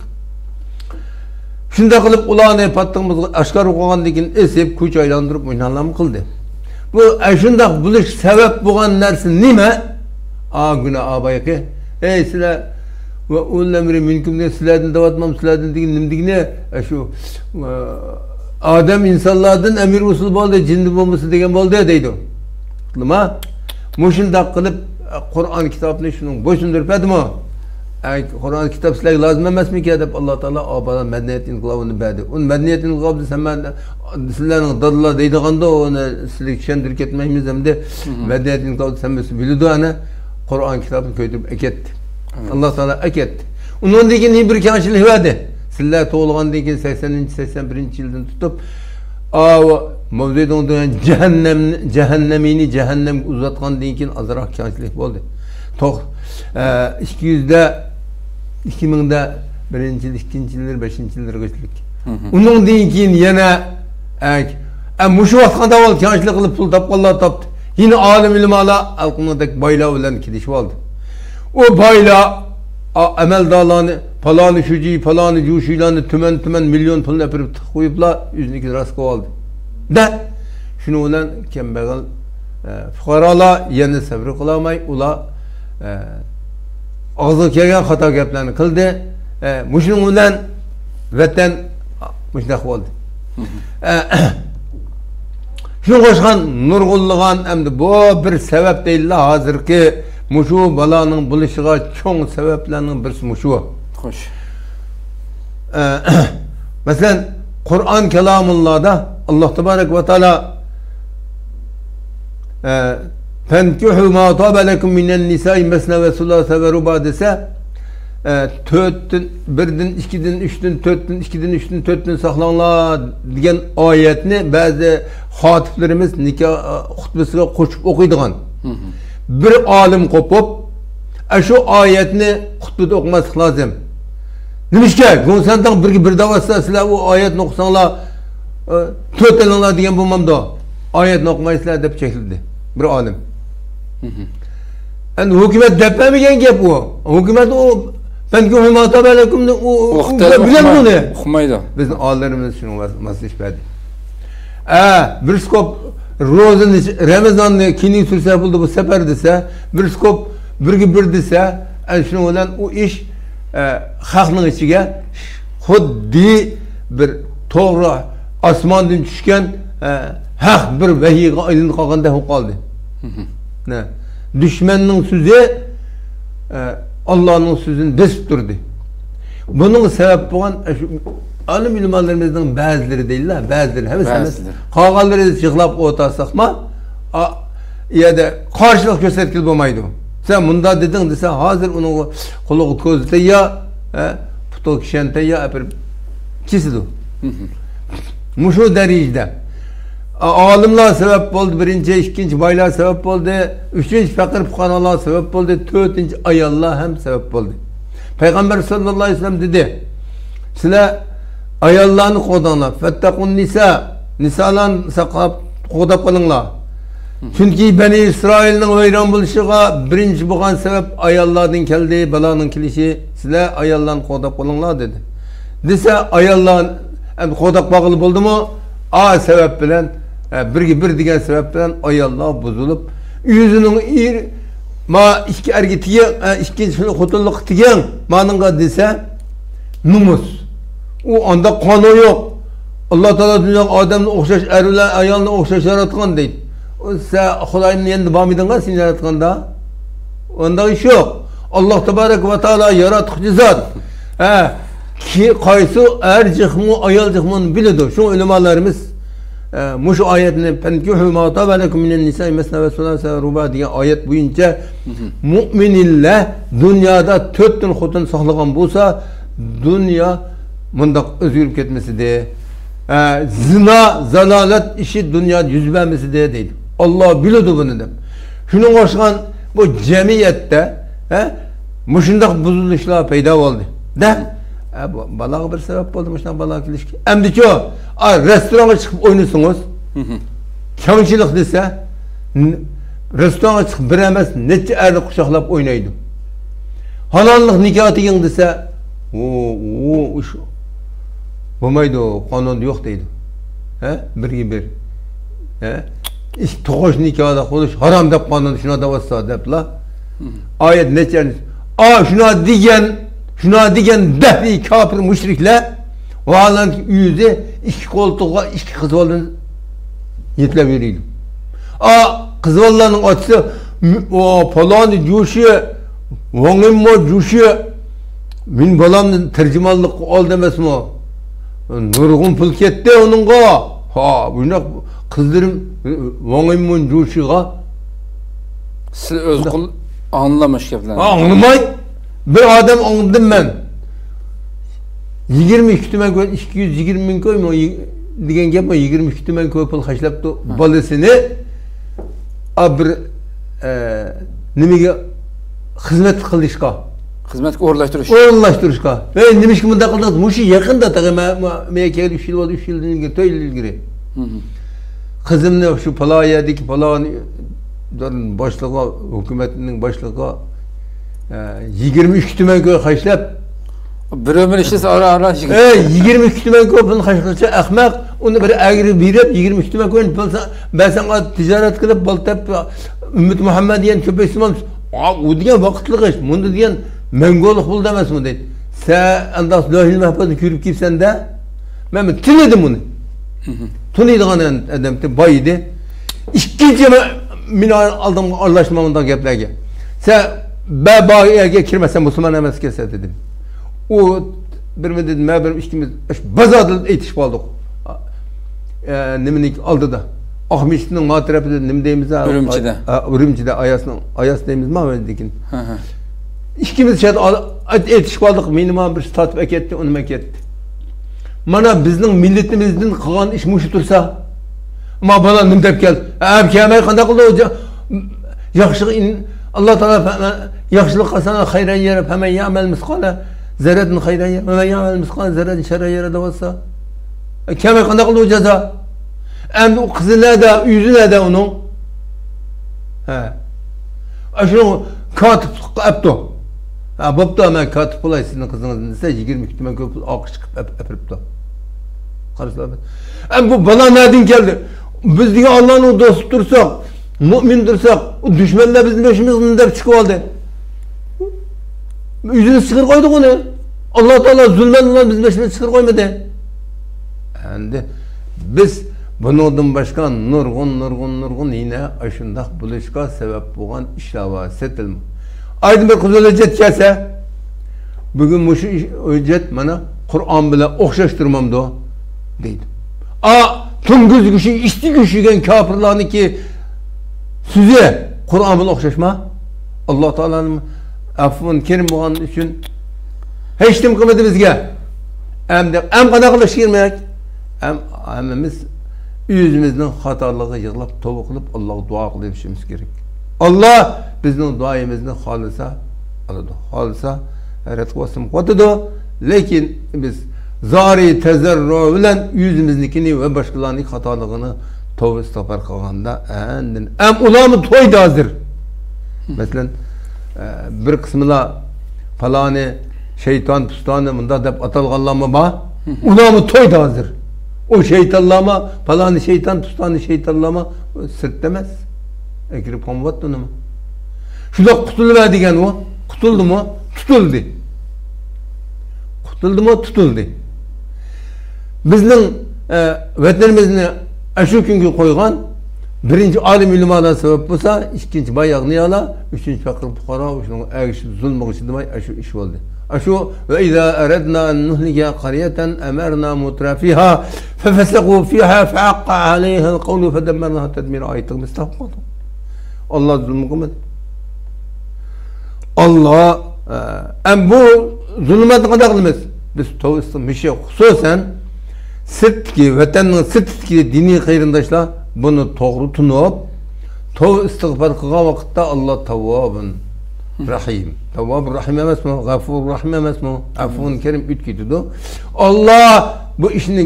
Shunda qilib ularni pattig'imizga oshkor qo'ygandan keyin esib ko'cha aylantirib o'yinlarni qildi. Bu shundoq bo'lish sabab bo'lgan narsa nima? Guna abayqi. Sizlar ve ulul emri minkum de sizlerden davatmam sizlerden degan nimdigine şu Adem insanlardan emir usul bo'ldi, jinni bo'lmasa degan bo'ldi deydi. Nima? Mushundaq qilib Qur'on kitobini shuning bo'ysundirmadimi? Qur'on kitob sizlarga lozim emasmi-ki deb Alloh taolo obadan madaniyat inqilobini berdi. Un madaniyat inqilobi sizlarning dadlar deydiganda uni sizlarga tushuntirib ketmaymiz hamda madaniyat inqilobi sanmasi biladi ana Qur'on kitobini ko'ydirib aketdi. Allah Teala aketdi. Undan keyin bir kamchilik berdi. Sizlar tug'ilgandan keyin 80-81 yildan tutib mavzudan cehennemini cehennem uzatgandan keyin azroq kamchilik bo'ldi. 2000'da 1-yil, 2-yillar, 5-yillar qo'shildik. Undan keyin yana mushu vaqtda avval kamchilik qilib pul topganlar topdi. Yine alim ilmolar alqımdek baylar bilan kidishib oldi. O bayla emel dağlarını, palanı şuci, palanı cuşuylanı, tümen milyon pulunu yapıp koyupla yüzündeki rast kovaldı. De, şunu olan kembegal fukarala yeni sabır kılamay, ula ağzı kelgen hata gaplarını kıldı. Muşun olan vatan muşnak oldu. Şunu koşkan, nurgulluğan emdi bu bir sebep değil la hazır ki Muşu balanın buluşuğa çoğun sebeplerinin birisi muşu. Hoş. Mesela Kur'an kelamullah'da Allah tebarek ve teala فَنْكُحُوا مَا طَابَ لَكُمْ مِنَ النِّسَاءِ مَثْنَى وَثُلَاثَ وَرُبَاعَ dese 4'ten, 1'den, 2'den, 3'ten, 4'ten, 2'den, 3'ten, 4'ten saklanlar degan oyatni bazı hatiplerimiz nikah hutbesiga qo'shib o'qiydigan. Bir alim qo'pib, şu ayetni hutbada o'qimaslik lozim. Nimishga? Gonsandan bir davasda sizlar u oyatni o'qisanglar, to'talanglar degan bo'lmamda. Oyatni o'qimaysizlar deb chekildi bir alim. Endi hukumat depamigan gap u. Hukumat u Fenkuhu ma tabalakum bilen bunu. Okumaydı. Bizim ağlarımız şunu maslahberdi. Bir skop rozun Ramazan'ı kini sürse buldu bu sefer dese, bir skop bir dese, şunu olan o iş halkın içine xuddi bir to'g'ri osmondan tushgan haq bir vahiyga aylanib qolganda qoldi. Düşmanning so'zi Allah'ın sözünü desip durdu. Bunun sebep olan alim ilmanlarımızdan bazıları değiller, bazıları hemimiz. Kağalları çıkıp otursak mı? Ya da karşılık gösterkili olmaydı. Sen bunda dedin dese hazır onun kulağı közde ya putu kişente ya kisidu. Muşu derecede. Alimler sebep oldu, birinci, ikinci baylar sebep oldu, üçüncü fakir fukaralar sebep oldu, dördüncü ayallar hem sebep oldu. Peygamber sallallahu aleyhi ve sellem dedi, sizler ayallarını kodağınlar, fettakun nisa, nisalarını saklayıp kodap kalınlar. Chunki Bani İsrailning vayron bo'lishiga birinchi bo'lgan sabab ayollardan keldi, baloning kelishi. Sizlar ayollarni qo'dab qolinglar dedi. Desa ayollar qo'dab qo'yilib bo'ldimi? A sabab bilan birga bir degan sabab bilan ayollar buzilib, o'zining ma ikki erga tigan, ikkinchi xotinlik tigan ma'noga desa numus. U onda qonun yo'q. Alloh taolo dunyoga odamni o'xshash er bilan ayolni o'xshash yaratgan deydi. Sen Xudoyning endi bormaydingmi sen yaratganda? Onda ish yo'q. Alloh tabarak va taolo yaratuvchi zot. Ki qaysi er jihmu ayol jihmuni biladi. Shu ulamolarimiz mushu oyatni fankihu ma tabalakum minan nisa'i masna va sulasa ruba degan oyat bo'yicha mu'minlar dunyoda 4 ta xotin saqlagan bo'lsa, dunyo mundaq o'zgarib ketmasidi. Zina, zalalat işi dünyada yüz vermesi deydi. Allah bilirdi bunu deb. Şunun o'xshagan bu jamiyatda, mushundaq buzilishlar paydo bo'ldi. Balaga bir sabab bo'ldi mushundaq balo kelishga. Endi-ku, restoranga chiqib o'ynaysiz. Kamchilik desa, restoranga chiqib bir emas, necha erni quchoqlab o'ynaydi. Halollik nikoh degan desa, shu bo'lmaydi, qonun yo'q deydi. Birga bir. Tug'ish nikohda qilish harom deb qonun shuna davotsa deblar. Oyat necha shuna degan dahi kafir mushriklar valan uyida ikki qo'ltiqqa ikki qiz bolani yetlab beradi. Qiz bolalarning otasi paloni jo'shi, vongimmo jo'shi men bolamni tarjimonlik oldi emasmi? Nurg'un pul ketdi uningga. Bunaqa qizlarim vongimmo jo'shiga siz o'z qul anlamash gaplarni. Anlamay bir odam anladim men. 22 tuman ko'y 220 ming ko'ymi degan gap 22 tuman ko'y pul xashlabdi bolasini bir nimaga xizmat qilishga xizmatga o'rlashtirishga nimishga bunday qildingiz? Mushi yaqinda men kelib 3 yil bo'ldi, 3 yildan ilgari, 4 yil ilgari. Qizimni shu paloyadagi paloni boshlig'i, hukumatning boshlig'i 22 tuman ko'y xashlab bir ömür işsiz araşık. 22 tuman ko'y pul xashlasa ahmoq, uni bir agri berib 22 tuman ko'y pul ben sana tijorat qilib boltab Ümit Muhammadiyan ko'paysimamiz. U degan vaqtli ish, bunda degan mangollik pul emasmi deydi. Sen andas lohil mahfuzni ko'rib kelsanda, men tinidim uni. Tuniydigan adam boy edi. Ikkinchi men oldimga aralashmamda gaplarga. Sen babaga kirmasan musulmon emas kelsa dedim. O bir dedim, men bir ikkimiz bazarda aytishib qoldik. Nimanik oldida. Ahmishning matrafida nima deymiz? Urumchida ayas deymizmi degan. İkimiz şey aytishib qoldik. Meni bir statib ketdi, unima ketdi. Mana bizning millatimizning qilgan ish mushi tursa, ma bala nim deb keldi. Kelmay qanday qildi? Yaxshi Allah taolo yaxshilik qilsana xayran yarab, hamma ya'mal misqala zarratin xayran yarab, hamma ya'mal misqala zarratin sharran yarab bo'lsa. Kelmay qanday qildi jazo? Endi u qizlarda, uyida uning. Ashuni kotib qilibdi. Bo'pti, men kotib bo'lay sizning qizingizni desa 22 tuman ko'p pul oqish chiqib apiribdi. Qaraslar. Bu balo nereden keldi? Biz degan Allohning do'sti tursak, mu'min tursak, u dushmanlar bizning boshimizdan deb chiqib oldi. O'zini sig'ir qo'ydi uni. Alloh taolo zulmdan bilan bizning boshimizdan sig'ir qo'ymadi. Endi biz bundan boshqa nurg'un yine ashundaq bo'lishga sabab bo'lgan ishlar va setilma. Aydın bir kızıl hüccet gelse, bugün muşu hüccet bana Kur'an bile okşaştırmamdı o, deydi. Tüm göz güçü, içti güçügen kafirlerini ki, size Kur'an bile okşaşma, Allah Teala'nın affın kerim boğanın için, hiç dem kılmadı bizge. Hem kadar kılıç girmeyek, hemimiz yüzümüzden hatalığı yığılıp, tobu kılıp, Allah'a dua kılıp işimiz gerek. Allah bizning duoyimizni xohlasa retqosim qo'tidi, lekin biz zori tazarru bilan yuzimiznikini va boshqalarning xatoligini tövbe istig'for qilganda ham ularni to'ydi hozir. Masalan, bir qismilar faloni şeytan pustoni bunda deb atalganlarmi bor? Ularni to'ydi hozir. O şeytanlarma faloni şeytan pustoni şeytanlarma sirtda emas. Kirib qolmayapti nima? Shundoq qutulma degan u. Qutuldimi? Tutuldi. Qutuldimi? Tutuldi. Bizning vatanimizni shu kunga qo'ygan birinchi olim ilmlardan sabab bo'lsa, ikkinchi boyag'ni yola, uchinchi faqir fuqaro shuning ag'ishib zulmiga chidamay shu ish bo'ldi. Shu va iza aradna an nuhlika qaryatan amarna mutrafiha fafasaqu fiha fa'aqqa alayha alqawlu fadammarnaha tadmira aytiq mustaqbal. Allah zulmü qilmadi. Allah bu zulmatni qanday qilamiz? Biz tavsiya xususan sirtki vatanning sirtki diniy qarindoshlar buni to'g'ri tunib, tavba istig'for qilgan vaqtda Alloh Tavvobun Rahim. Tavvob Rahim emasmi? G'afur Rahim emasmi? Afun Karim o'tkitdi. Allah bu ishni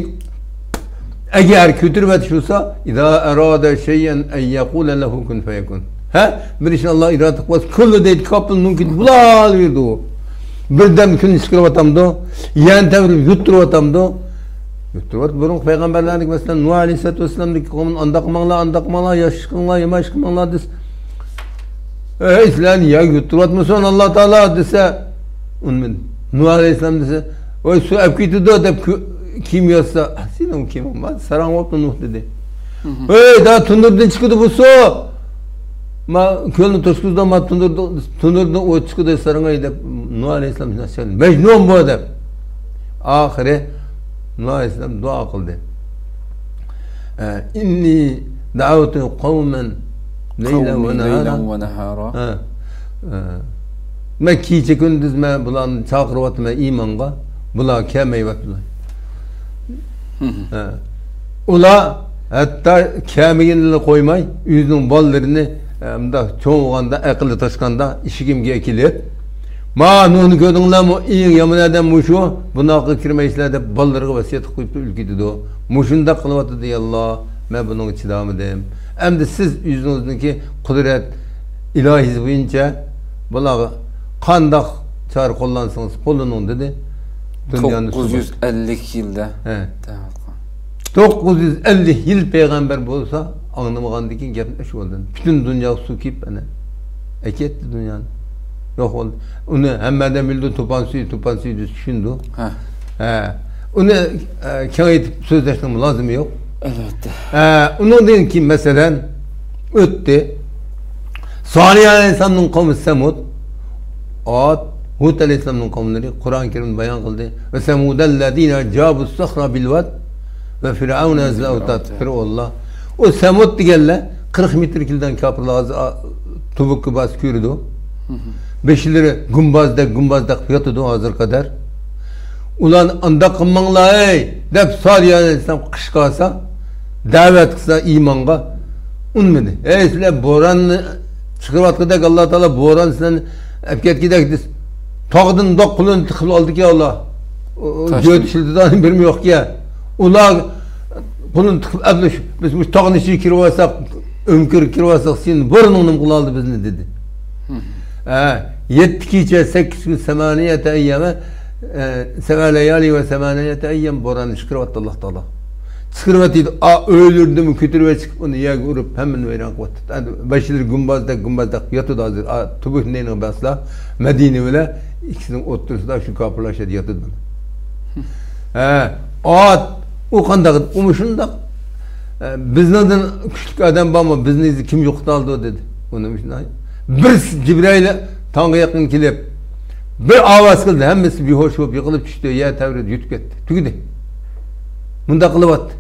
agar ko'tarib o'tishsa, iza arada shay'an an yaqula lahu kun fayakun. Bir işin Allah irade kılmaz. Kullu deydi kapının mümkün. Bulal verdi o. Birden kun iskir vatamdı. Yan tevrib yuttur vatamdı. Yuttur vat. Burun peygamberlerlik mesela Nuh Aleyhisselatü Vesselam'daki kavmin andakmanla, yaşkınla, yemaşkınla des. İslam ya yuttur vat mısın Allah Teala dese. Nuh Aleyhisselam dese. O su evkiti de hep kim yazsa. Sinem kim olmaz. Saran oldu Nuh dedi. Daha tundurdan çıkıyordu bu su. Ma kölün toşkuzda ma tunurda o çıkıda sarıngayı da Nuh Aleyhisselam nasıl mecnun bu da. Ahire Nuh Aleyhisselam dua kıldı. İnni da'avtu kavmen leylen ve nehara. Mekki çekündüz me bulan çakırvat me imanға bula kemeyvatlar. Ula hatta kemeyenleri koymay yüzünün ballarını çoğuğanda, akıllı taşkanda işigimge ekilip ma nunu gördüңler mi? İyin yaman adam muşu buna akıl kirmeyişler de ballarına vasiyet koyup ülküdü o. Muşunda kılıvatı diye Allah ben bunun içidamı deyim. Hem de siz yüzünüzdeki kudret ilahiz boyunca buna kandak çağrı kullansınız kullanın dedi. 950 yılda. 950 yıl peygamber bolsa anlamagan dikin gapni shu oldu. Bütün dünya su kip ana. Eketti dünyanın. Yok oldu. Onu hemmadan bildi topan suyu düşündü. Onu kengaytip sözleştirme lazım yok. Elbette. Onun deyin ki mesela öttü. Salih Aleyhisselam'ın kavmi Semud, Ad, Hud Aleyhisselam'ın kavimleri Kur'an-ı Kerim bayan kıldı. Ve Semudellezine cabu sahra bilvad ve Firavun ezlautat. Firullah. O Semud diyenler 40 metrikilden kapırlar tubuk bas kürdü. Beşileri gumbazda yatıdı hazır kadar. Ulan anda kımmanla ey dep Salih Aleyhisselam kışkasa davet kısa imanға unmedi. Ey sizler boranı çıkırvat kıdak Allah Teala boran sizden epket gidak dis. Tağdın dok kulunu tıkıl aldı ki Allah. Göğüt şildiğini bilmiyor yok ki. Ulan kulunu tıkıl abluş. Biz bu tağın içi kirvasak, ömkür kirvasak senin burnunun kul aldı bizni dedi. 7 gece 8 gün 8 eyyeme 7 leyali ve 8 eyyem boranı çıkırvattı Allah Teala. Çıkırvattıydı. Ölürdü mü kütürüve çıkıp onu yer vurup hemen veren kıvattı. Başları gumbazda yatıdı hazır. Tubuk neyine basla Medine öyle ikisinin oturursa da şu kapılaşadı yatıdı bana. O kandak umuşunda bizden küçük adam var bizden kim yoktu aldı dedi. Onu bir Cibrail'e Tanrı'ya yakın gelip bir avaz kıldı. Hemmesi bir hoş olup yıkılıp düştü. Yer tevri yutup gitti. Tüküdü. Bunda kılıvattı.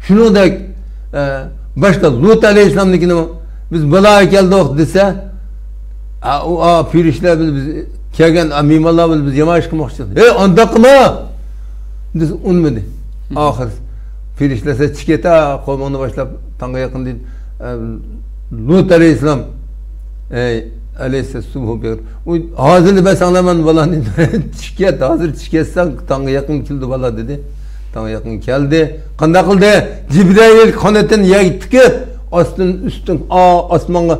Şunu da başka Lut Aleyhisselam'dakini biz balaya geldik dese o pirişler biz kelgen mimarlar biz yamaç kılmak istedik. Onda kılma! Biz unmadı. Ahir pirişlerse çikete kolmanı başlayıp Tanrı'ya yakın değil. Lut Aleyhisselam Aleyhisselam subhu bir. Hazırlı ben anlamadım falan dedi. Çiket hazır çiketsen Tanrı'ya yakın kildi valla dedi. Tanga yakın geldi. Kanda kıldı? Cibril kanatını yayıttı. Üstün asmanga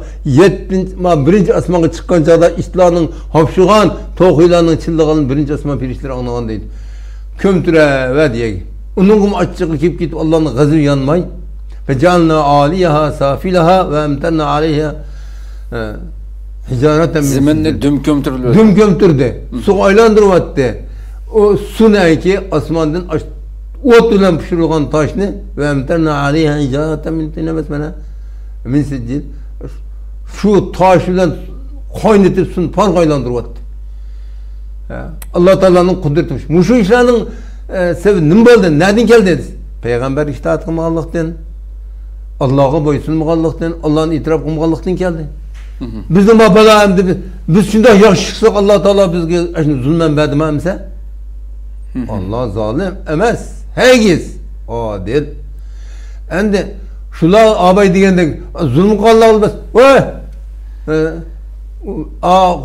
birinci asmanga çıkan çağda İslam'ın hapşıgan toğuylarının çıldıqanın birinci asman pirişleri anlagan deydi. Kömtüre ve diye. Onun açığı kip git Allah'ın gazı yanmay. Ve canna aliyaha safilaha ve emtenna aleyha hicareten zeminni düm kömtürlü. Düm kömtürdü. Su aylandırıvattı. O su ne ki asmandan ot ile pişirilgan taşını ve emtenna aleyha hicareten min siccil şu taş ile kaynatıp suni pargaylandırıvattı. Allah Teala'nın kudretiymiş. Muşu işlerinin sebebi ne oldu? Nereden geldi? Peygamber itaat kılmalıktan, Allah'a boysunmalıktan, Allah'ın itiraf kılmalıktan geldi. Bizim bala emdi biz şimdi yaşıksak Allah Teala bizge zulmen vermemse Allah zalim emez. Herkes adil. Endi şular abay degende zulm kılmalı bas. Vay!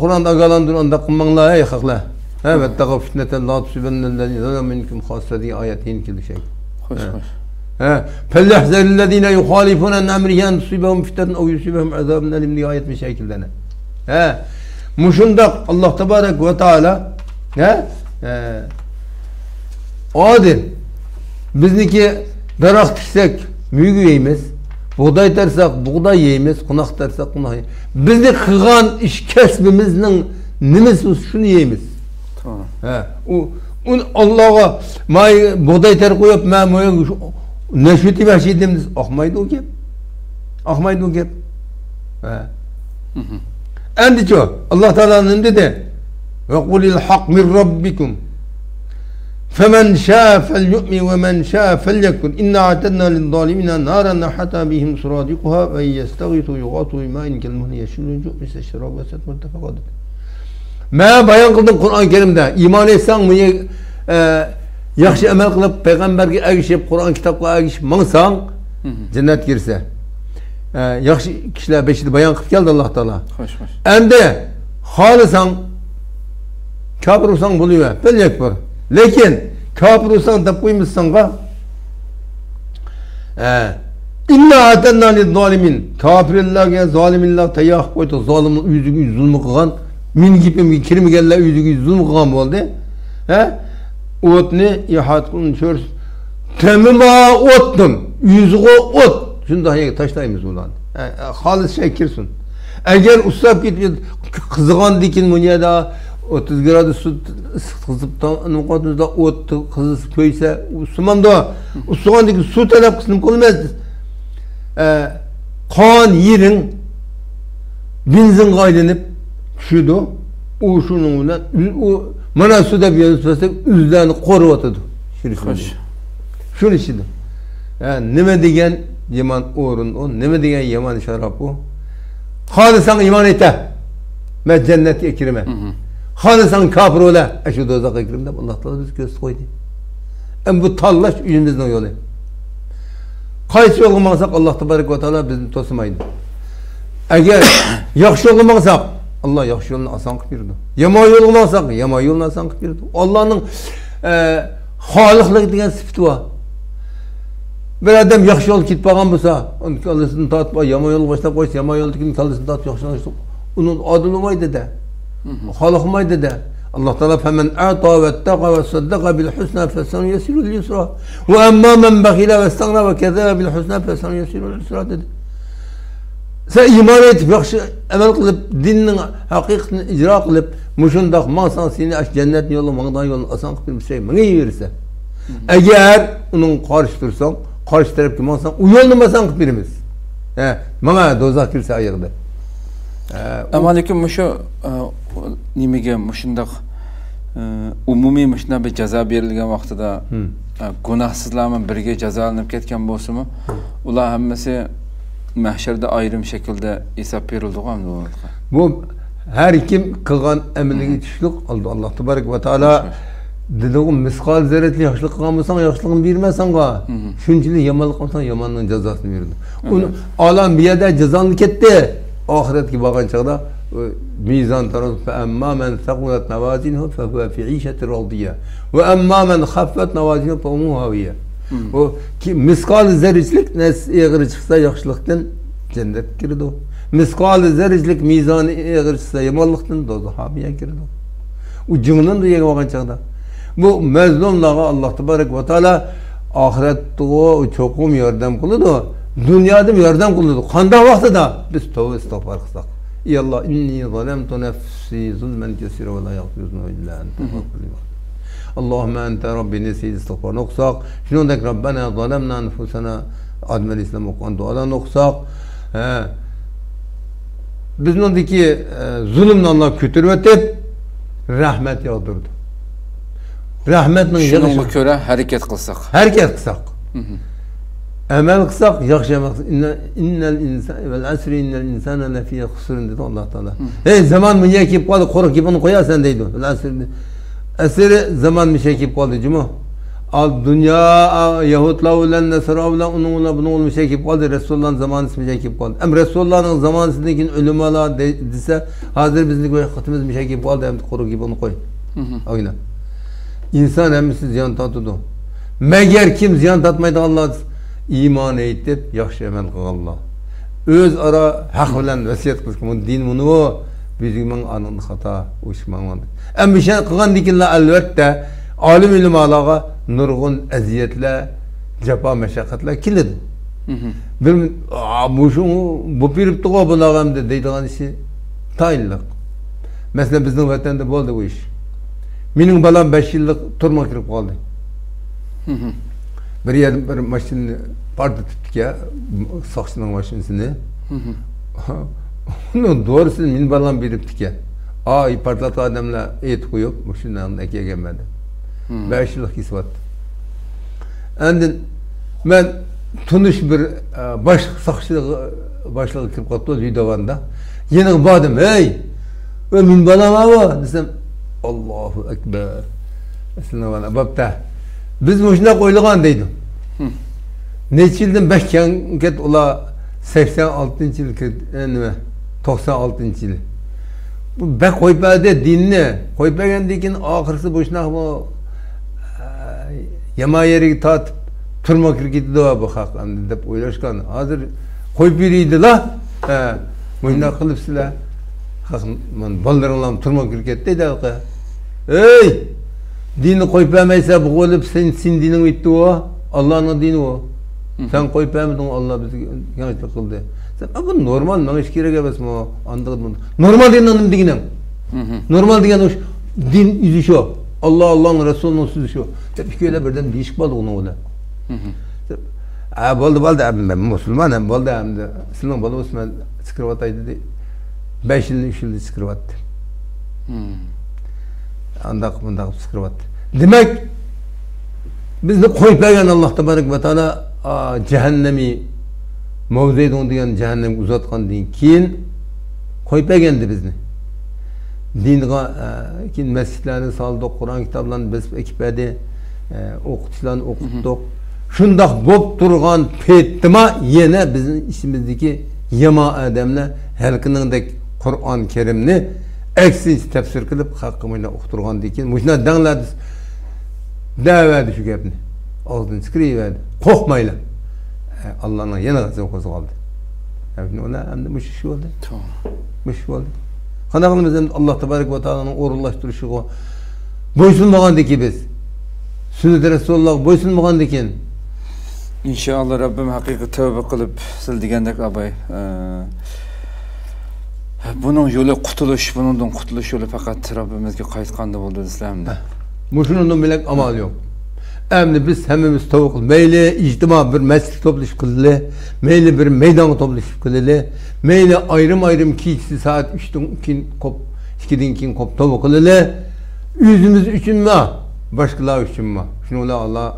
Kur'an'da galandır onda kılmanlar ey hakla. Evet, taqa fitneten la tusibennellezine minkum khassa diye ayetin ki şey. Hoş hoş. Fellahzerillezine yuhalifun en emrihi en tusibahum fitnetun ev yusibahum azabun elim diye ayet bir şekilde ne. Muşundak Allah tebarek ve teala adil. Bizniki darak tiksek mügü yeyimiz. Buğday tersek buğday yeyimiz. Kunak tersek kunak yeyimiz. Bizni kıgan iş kesbimizin nimesi şunu yeyimiz. Allah'a may buğday ter koyup neşveti başladığımız akmaydı o gep. Akmaydı o gep. Endi ço Allah Teala'nın dedi ve kulil hak min rabbikum femen şâ fel yu'mi ve men şâ fel yekfur inna a'tedna lil zalimina naran nahata bihim suradikuha ve yestağithu yughatu ima'in kel muhni yeşilun cu'mise şerab ve set muttefakadı. Ma bayan kıldım Kur'an-ı Kerim'de iman etsen mı yaxşı emel kılıp peygamberge erişip Kur'an kitapla erişip mansan cennet girse. Yaxşı kişiler beşidi bayan kılıp geldi Allah Teala. Hoş hoş. Ende halisan kafir olsan buluyor. Belli ekber. Lekin kafir olsan da koymuşsan ga inna atenna lil zalimin kafirlerge zalimillah tayyah koydu zalimin yüzügü zulmü kılan min gibi kirimi geller yüzügü zulmü kılan oldu. Otni yahat kılın çörs temima ottum yüzüge ot şunda hayır taşlayımız ulan halis şey kirsun eğer ustap git kızıgan dikin dünyada 30 grad su kızıp da noktada ot kızıp köyse usmanda usugan dikin su talep kısım kolmaz kan yerin benzin qaylanıp şudu o şunun bilen o mana suda bir yazıp üzlerini korup atadı. Hoş. Şunu işidim. Yani neme degen yaman orun o, neme degen yaman şarap o. Halisan iman ete. Me cennet ekrime. Halisan kafir ola. Şu dozak ekrimde Allah Teala biz göz koydu. Bu tallaş yüzümüzden yolu. Kaysi olmazsak Allah Tebarek ve Teala bizni tosmaydı. Eğer yaxşı olmazsak Allah yaxşı yolunu asan kıpırdı. Yama yol olmazsak yama yolunu asan kıpırdı. Allah'ın halıklık degen sıfatı var. Bir adam yaxşı yol gitpagan bolsa, onun kalısını tatpa, yama yol başlap koysa, yama yol dikin kalısını tat yaxşı yol. Onun adını olmaydı da. Halıkmaydı da. Allah Teala femen a'ta ve taqa ve saddaqa bil husna fesanu yesiru lil yusra. Ve emma men bakhila ve istagna ve kezebe bil husna fesanu yesiru lil yusra dedi. Sen iman etip yaxşı emel kılıp dininin hakikatini icra kılıp muşundak mansan seni aş cennetin yolu mağdan yolunu asan kıpır bir şey mani verirse. Eğer onun karşı dursan karşı tarafki mansan o yolunu masan kıpırımız. Bana dozak girse ayırdı. Ama lekin muşu nimege muşundak umumi muşuna bir ceza berilgen vaqtida günahsızlarla birge cezalanıp ketken bolsumu ular hammasi mahşerde ayrım şekilde hesap verildi mı? Bu her kim kılgan emrine tüşlük aldı Allah Tebarek ve Teala dediğim miskal zerretli yaşlık kılmasan yaşlığını vermezsen ga şunçili yamanlık kılsan yamanlığın cezasını verirdi. Onu alan bir yerde cezanlık etti ahiret ki bakan çağda ميزان ترى فأما من ثقلت موازينه فهو في عيشة راضية وأما من خفت موازينه فأمه هاوية. Misqal zərrəclik nəs eğri çıxsa yaxşılıqdan cənnət girdi. Misqal zərrəclik mizanı eğri çıxsa yamanlıqdan dozahabiyə girdi. O cümlən də yeni olğan çağda. Bu məzlumlara Allah təbarək və Teala ahirətdə o çoxum yardım qılıdı. Dünyada yardım qılıdı. Qanda vaxtda biz tövbə istiğfar qılsaq. Ey Allah, inni zalamtu nafsi zulmen kesira ve la yaghfiru illa ente. Allahümme ente Rabbi nesi istiğfar noksak. Şunundaki Rabbena zalemna nüfusena admel İslam okuan duada noksak. Biz ondaki zulümle Allah kütürvetip rahmet yağdırdı. Rahmetle şununla köre hareket kılsak. Hareket kılsak. Emel kılsak yaxşı emel kılsak. İnnel insan vel asri innel insana lefiye husrun dedi Allah Teala. Hey zaman mı yekip kaldı koruk gibi onu koyarsan deydi. Vel asri eseri zaman mı çekip kaldı cuma. Al dünya Yahudla ulan Nesra ulan onunla bunu olmuş çekip kaldı. Resulullah'ın zamanı ismi çekip kaldı. Hem Resulullah'ın zamanı ismindeki ölümala dese hazır bizlik ve kıtımız mı çekip kaldı hem koruk gibi onu koy. Aynen. İnsan hemisi ziyan tatıdı. Meğer kim ziyan tatmaydı Allah iman eytip yaxşı emel kılAllah. Öz ara hak bilen vesiyet kılsın. Din bunu bizim anın hata uçmanmadı. Hem bir şey kılan dikinle elbette alim ilim alağa nurgun eziyetle cepa meşakkatle kilidi. Bir bu pirip tuğa bulağım da deydiğin işi tayinlik. Mesela bizim vatanda boldu bu iş. Benim balam 5 yıllık turma kirip kaldı. Bir yer bir maşını pardı tuttuk ya, saksının maşinisini. Onun doğrusu benim balam biriptik ya. Partlatı adamla et koyup, maşının ekiye gelmedi. 5 yıllık ispat. Endin ben tunuş bir başlığı kirip kaldı videovanda. Yeni badım, hey! Benim balam ama desem, Allahu Ekber. Mesela bana babta. Biz muşuna koyulgan deydim. Neçe yıldan 5 ket ola 86. yıl 96. yıl. Bu bek koypade dinle. Koypagan dekin ahırsı boşuna bu yama yeri tat turma kirgiti de bu hak dep oylaşkan. Hazır koyup biriydi la. Muşuna kılıp sila. Man ballarınlam turma kirgiti de alqa. Ey! Dini koyup emeyse bu olup sen dinin bitti o. Allah'ın dini o. Sen koyup emedin Allah bizi yanlışlık kıldı. Sen bu normal bana hiç gerek etmez mi o? Anladın. Normal dinin anım diginem. Normal dinen o din yüzü şu. Allah'ın Resulü'nün sözü şu. Tabii ki öyle birden değişik baldı onu öyle. Baldı ben Müslümanım baldı hem de Müslüman baldı Müslüman sıkırvataydı dedi. 5 yıl 3 yıl sıkırvattı. Andak bundak sıkırvattı. Demek biz de koyup eğen Allah Tebarek ve Teala cehennemi mevzeydi onu diyen cehennem uzatkan deyin. Kiyin koyup eğendi bizni. Din mescitlerini saldık, Kur'an kitaplarını biz ekipedi, okutuşlarını okuttuk. Şundak bop durgan pettima yine bizim işimizdeki yema ademle halkının Kur'an-ı Kerim'ni eksinç tefsir kılıp hakkımıyla okuturgan deyin. Muşuna denlerdi. Dəvədi şu gəbini. Ağzını çıkırıverdi. Korkmayla. Allah'ın yine gazı kozgaldı. Yani ona hem de müşiş oldu. Müşiş oldu. Kanalımızın Allah Tebarek ve Teala'nın orullaştırışı o. Boysunmağandı ki biz. Sünnet-i Resulullah boysunmağandı ki. İnşallah Rabbim hakiki tövbe kılıp sildigендek abay. Bunun yolu kurtuluş, bunun kurtuluş yolu fakat Rabbimizge kayıtkandı oldu İslam'da. Muşunun bilek amal yok. Emni biz hemimiz tavuk. Meyli ictima bir mescid toplaşıp kıldı. Meyli bir meydan toplaşıp kıldı. Meyli ayrım ki saat 2'den kin kop tavuk kıldı. Yüzümüz üçün mü? Başkalar üçün mü? Şunu Allah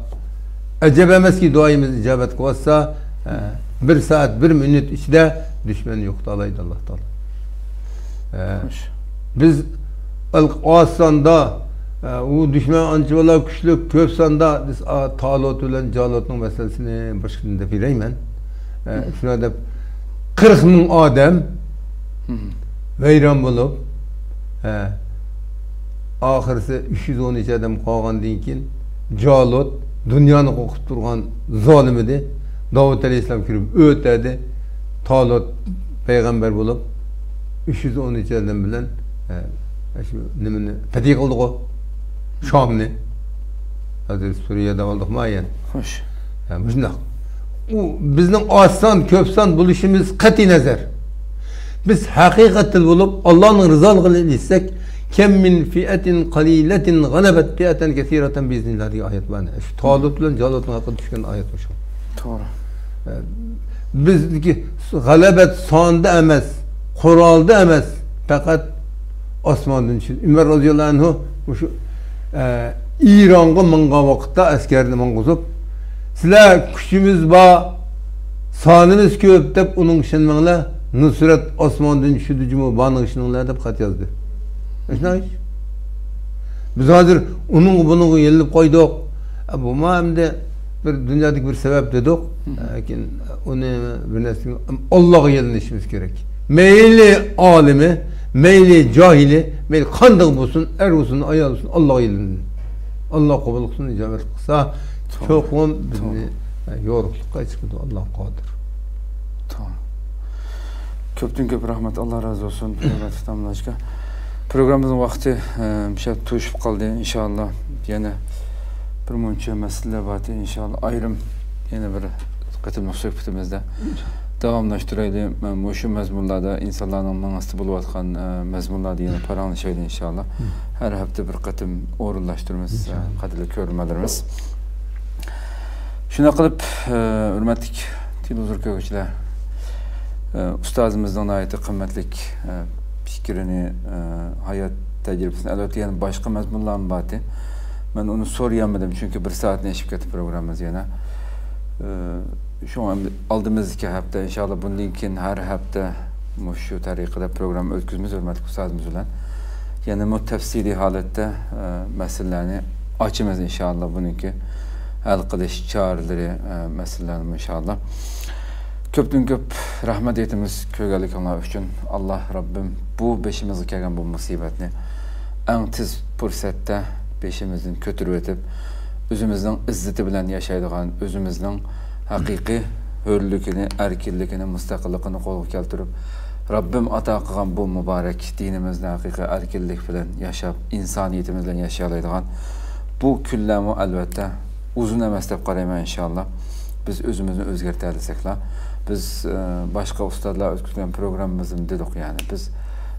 ecebemez ki duayımız icabet kılsa 1 saat 1 minut içinde düşman yoktu alaydı Allah Teala. Biz Al-Qasanda o düşman ançıvalar güçlük köp sanda biz Talut ile Calut'un meselesini başkasında bileyim ben. Şuna da 40 bin adam vayron bulup, ahirisi 313 adam qolgandan keyin Jalut dunyoni qo'qib turgan zolim edi. Davud alayhisalom kirib o'tadi. Talut payg'ambar bo'lib 313 adam bilan shu nimani fatih qildi-ku. Shomni. Hozir Suriyada oldikmi ayan? Xo'sh. Shundoq. U bizning oson, ko'pson bo'lishimiz qat'iy nazar. Biz haqiqatan bo'lib Allohning rizoligini istasak, kam min fi'atin qalilatin g'alabat fi'atan kaseeratan biiznillah degan oyat bor. Shu Talut bilan Jalutning haqida tushgan oyat shu. To'g'ri. Bizniki g'alabat sonda emas, qurolda emas, faqat osmondan tushdi. Umar roziyallohu anhu shu İran'a mingan vaqtda askarni mingizib, sizlar kuchimiz bor, sonimiz ko'p deb uning ishonmanglar, Nusrat osmondan tushdi jumu banig ishoninglar deb xat yozdi. Shunday. Biz hozir uning buning yelib qo'ydik. Bu hamda bir dunyodagi bir sabab dedik. Lekin uni bir narsa Allohga yelinishimiz kerak. Meyli olimi, meyli cahili, meyli qanday bo'lsin, er bo'lsin, ayol bo'lsin, Allohga yelinsin. Allah qabul qilsin, ijobat qilsa, cho'qim bizni yo'riqlikqa chiqadi. Alloh qodir. Tamam. Ko'pdan-ko'p rahmat. Alloh razı olsun. Hurmatli tamomlashga. Programmamizning vaqti o'sha to'shib qoldi. Inshaalloh yana bir muncha masalalar bor. Inshaalloh ayrim yana bir qatim suhbatimizda davomlashtiraylik. Men shu mazmunlarda insonlarning ma'nosida bo'layotgan mazmunlarni yana paranglashaylik inshaalloh. Her hafta bir qatim o'rinlashtiramiz, qadrli ko'rmalarimiz. Shuna qilib, hurmatli televizor ko'ruvchilar, ustozimizning nihoyatda qimmatli fikrini, hayot tajribasini albatta yana boshqa mazmunlar bor. Men uni so'rayolmadim, chunki 1 soatni eshib ketdi programmamiz yana. Shu oldimizdagi hafta inshaalloh bundan keyin har hafta shu tariqada program o'tkazamiz hurmatli ustozimiz bilan. Yani bu tafsili holatda masalalarni ochamiz inshaalloh, buniki hal qilish choralari masalalarni inshaalloh. Ko'pdan-ko'p rahmat aytamiz ko'rganliklaringiz uchun. Alloh Rabbim bu beshimizga kelgan bu musibatni eng tez fursatda beshimizdan ko'tarib o'tib, o'zimizning izzati bilan yashaydigan, o'zimizning haqiqiy hurligini, erkinligini, mustaqilligini qo'lga keltirib, Rabbim ato qilgan bu muborak dinimizni haqiqiy erkinlik bilan yashab, insoniyatimiz bilan yashayoladigan bu kunlarni albatta uzun emas deb qarayman inshaalloh. Biz o'zimizni o'zgartirsak-la, biz boshqa ustozlar o'tkazgan programmamizni dedik, ya'ni biz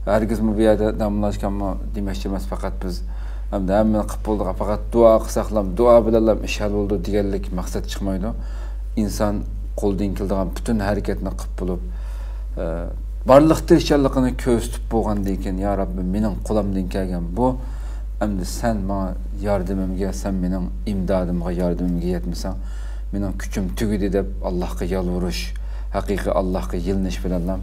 hargiz bu yerda damlashganmi demoqchi emas, faqat biz hamda hammani qilib bo'ldik, faqat duo qilsaqlam, duo bilan ish hal bo'ldi deganlik maqsad chiqmaydi. İnsan qo'ldan keladigan butun harakatni qilib bo'lib, barliq tirishchanligini ko'z tutib bo'lgandan keyin, ya Rabbim, mening qo'limdan kelgan bu, endi sen menga yordamimga, sen mening imdodimga, yordamimga yetmasan, mening kuchim tugidi deb Allohga yolvurish, haqiqiy Allohga yilinish bilan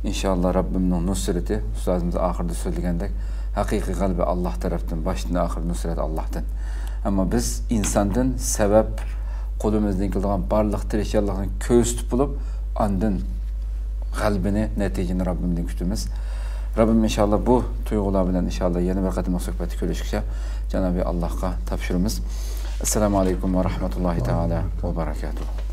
inshaalloh Rabbimning nusrati, ustozimiz oxirida so'zlagandek, haqiqiy qalbi Alloh tarafdan, boshdan oxir nusrat Allohdan. Ammo biz insondan sabab qo'limizdan kelgan barliq tirishchanlikni ko'z tutib bo'lib, ondan qalbini, natijani Rabbimdan kutamiz. Rabbim inshaalloh bu tuyg'ular bilan inshaalloh yana bir qatim suhbat ko'rishga Janobi Allohga topshiramiz. Assalomu alaykum va rahmatullohi taala va barakatuh.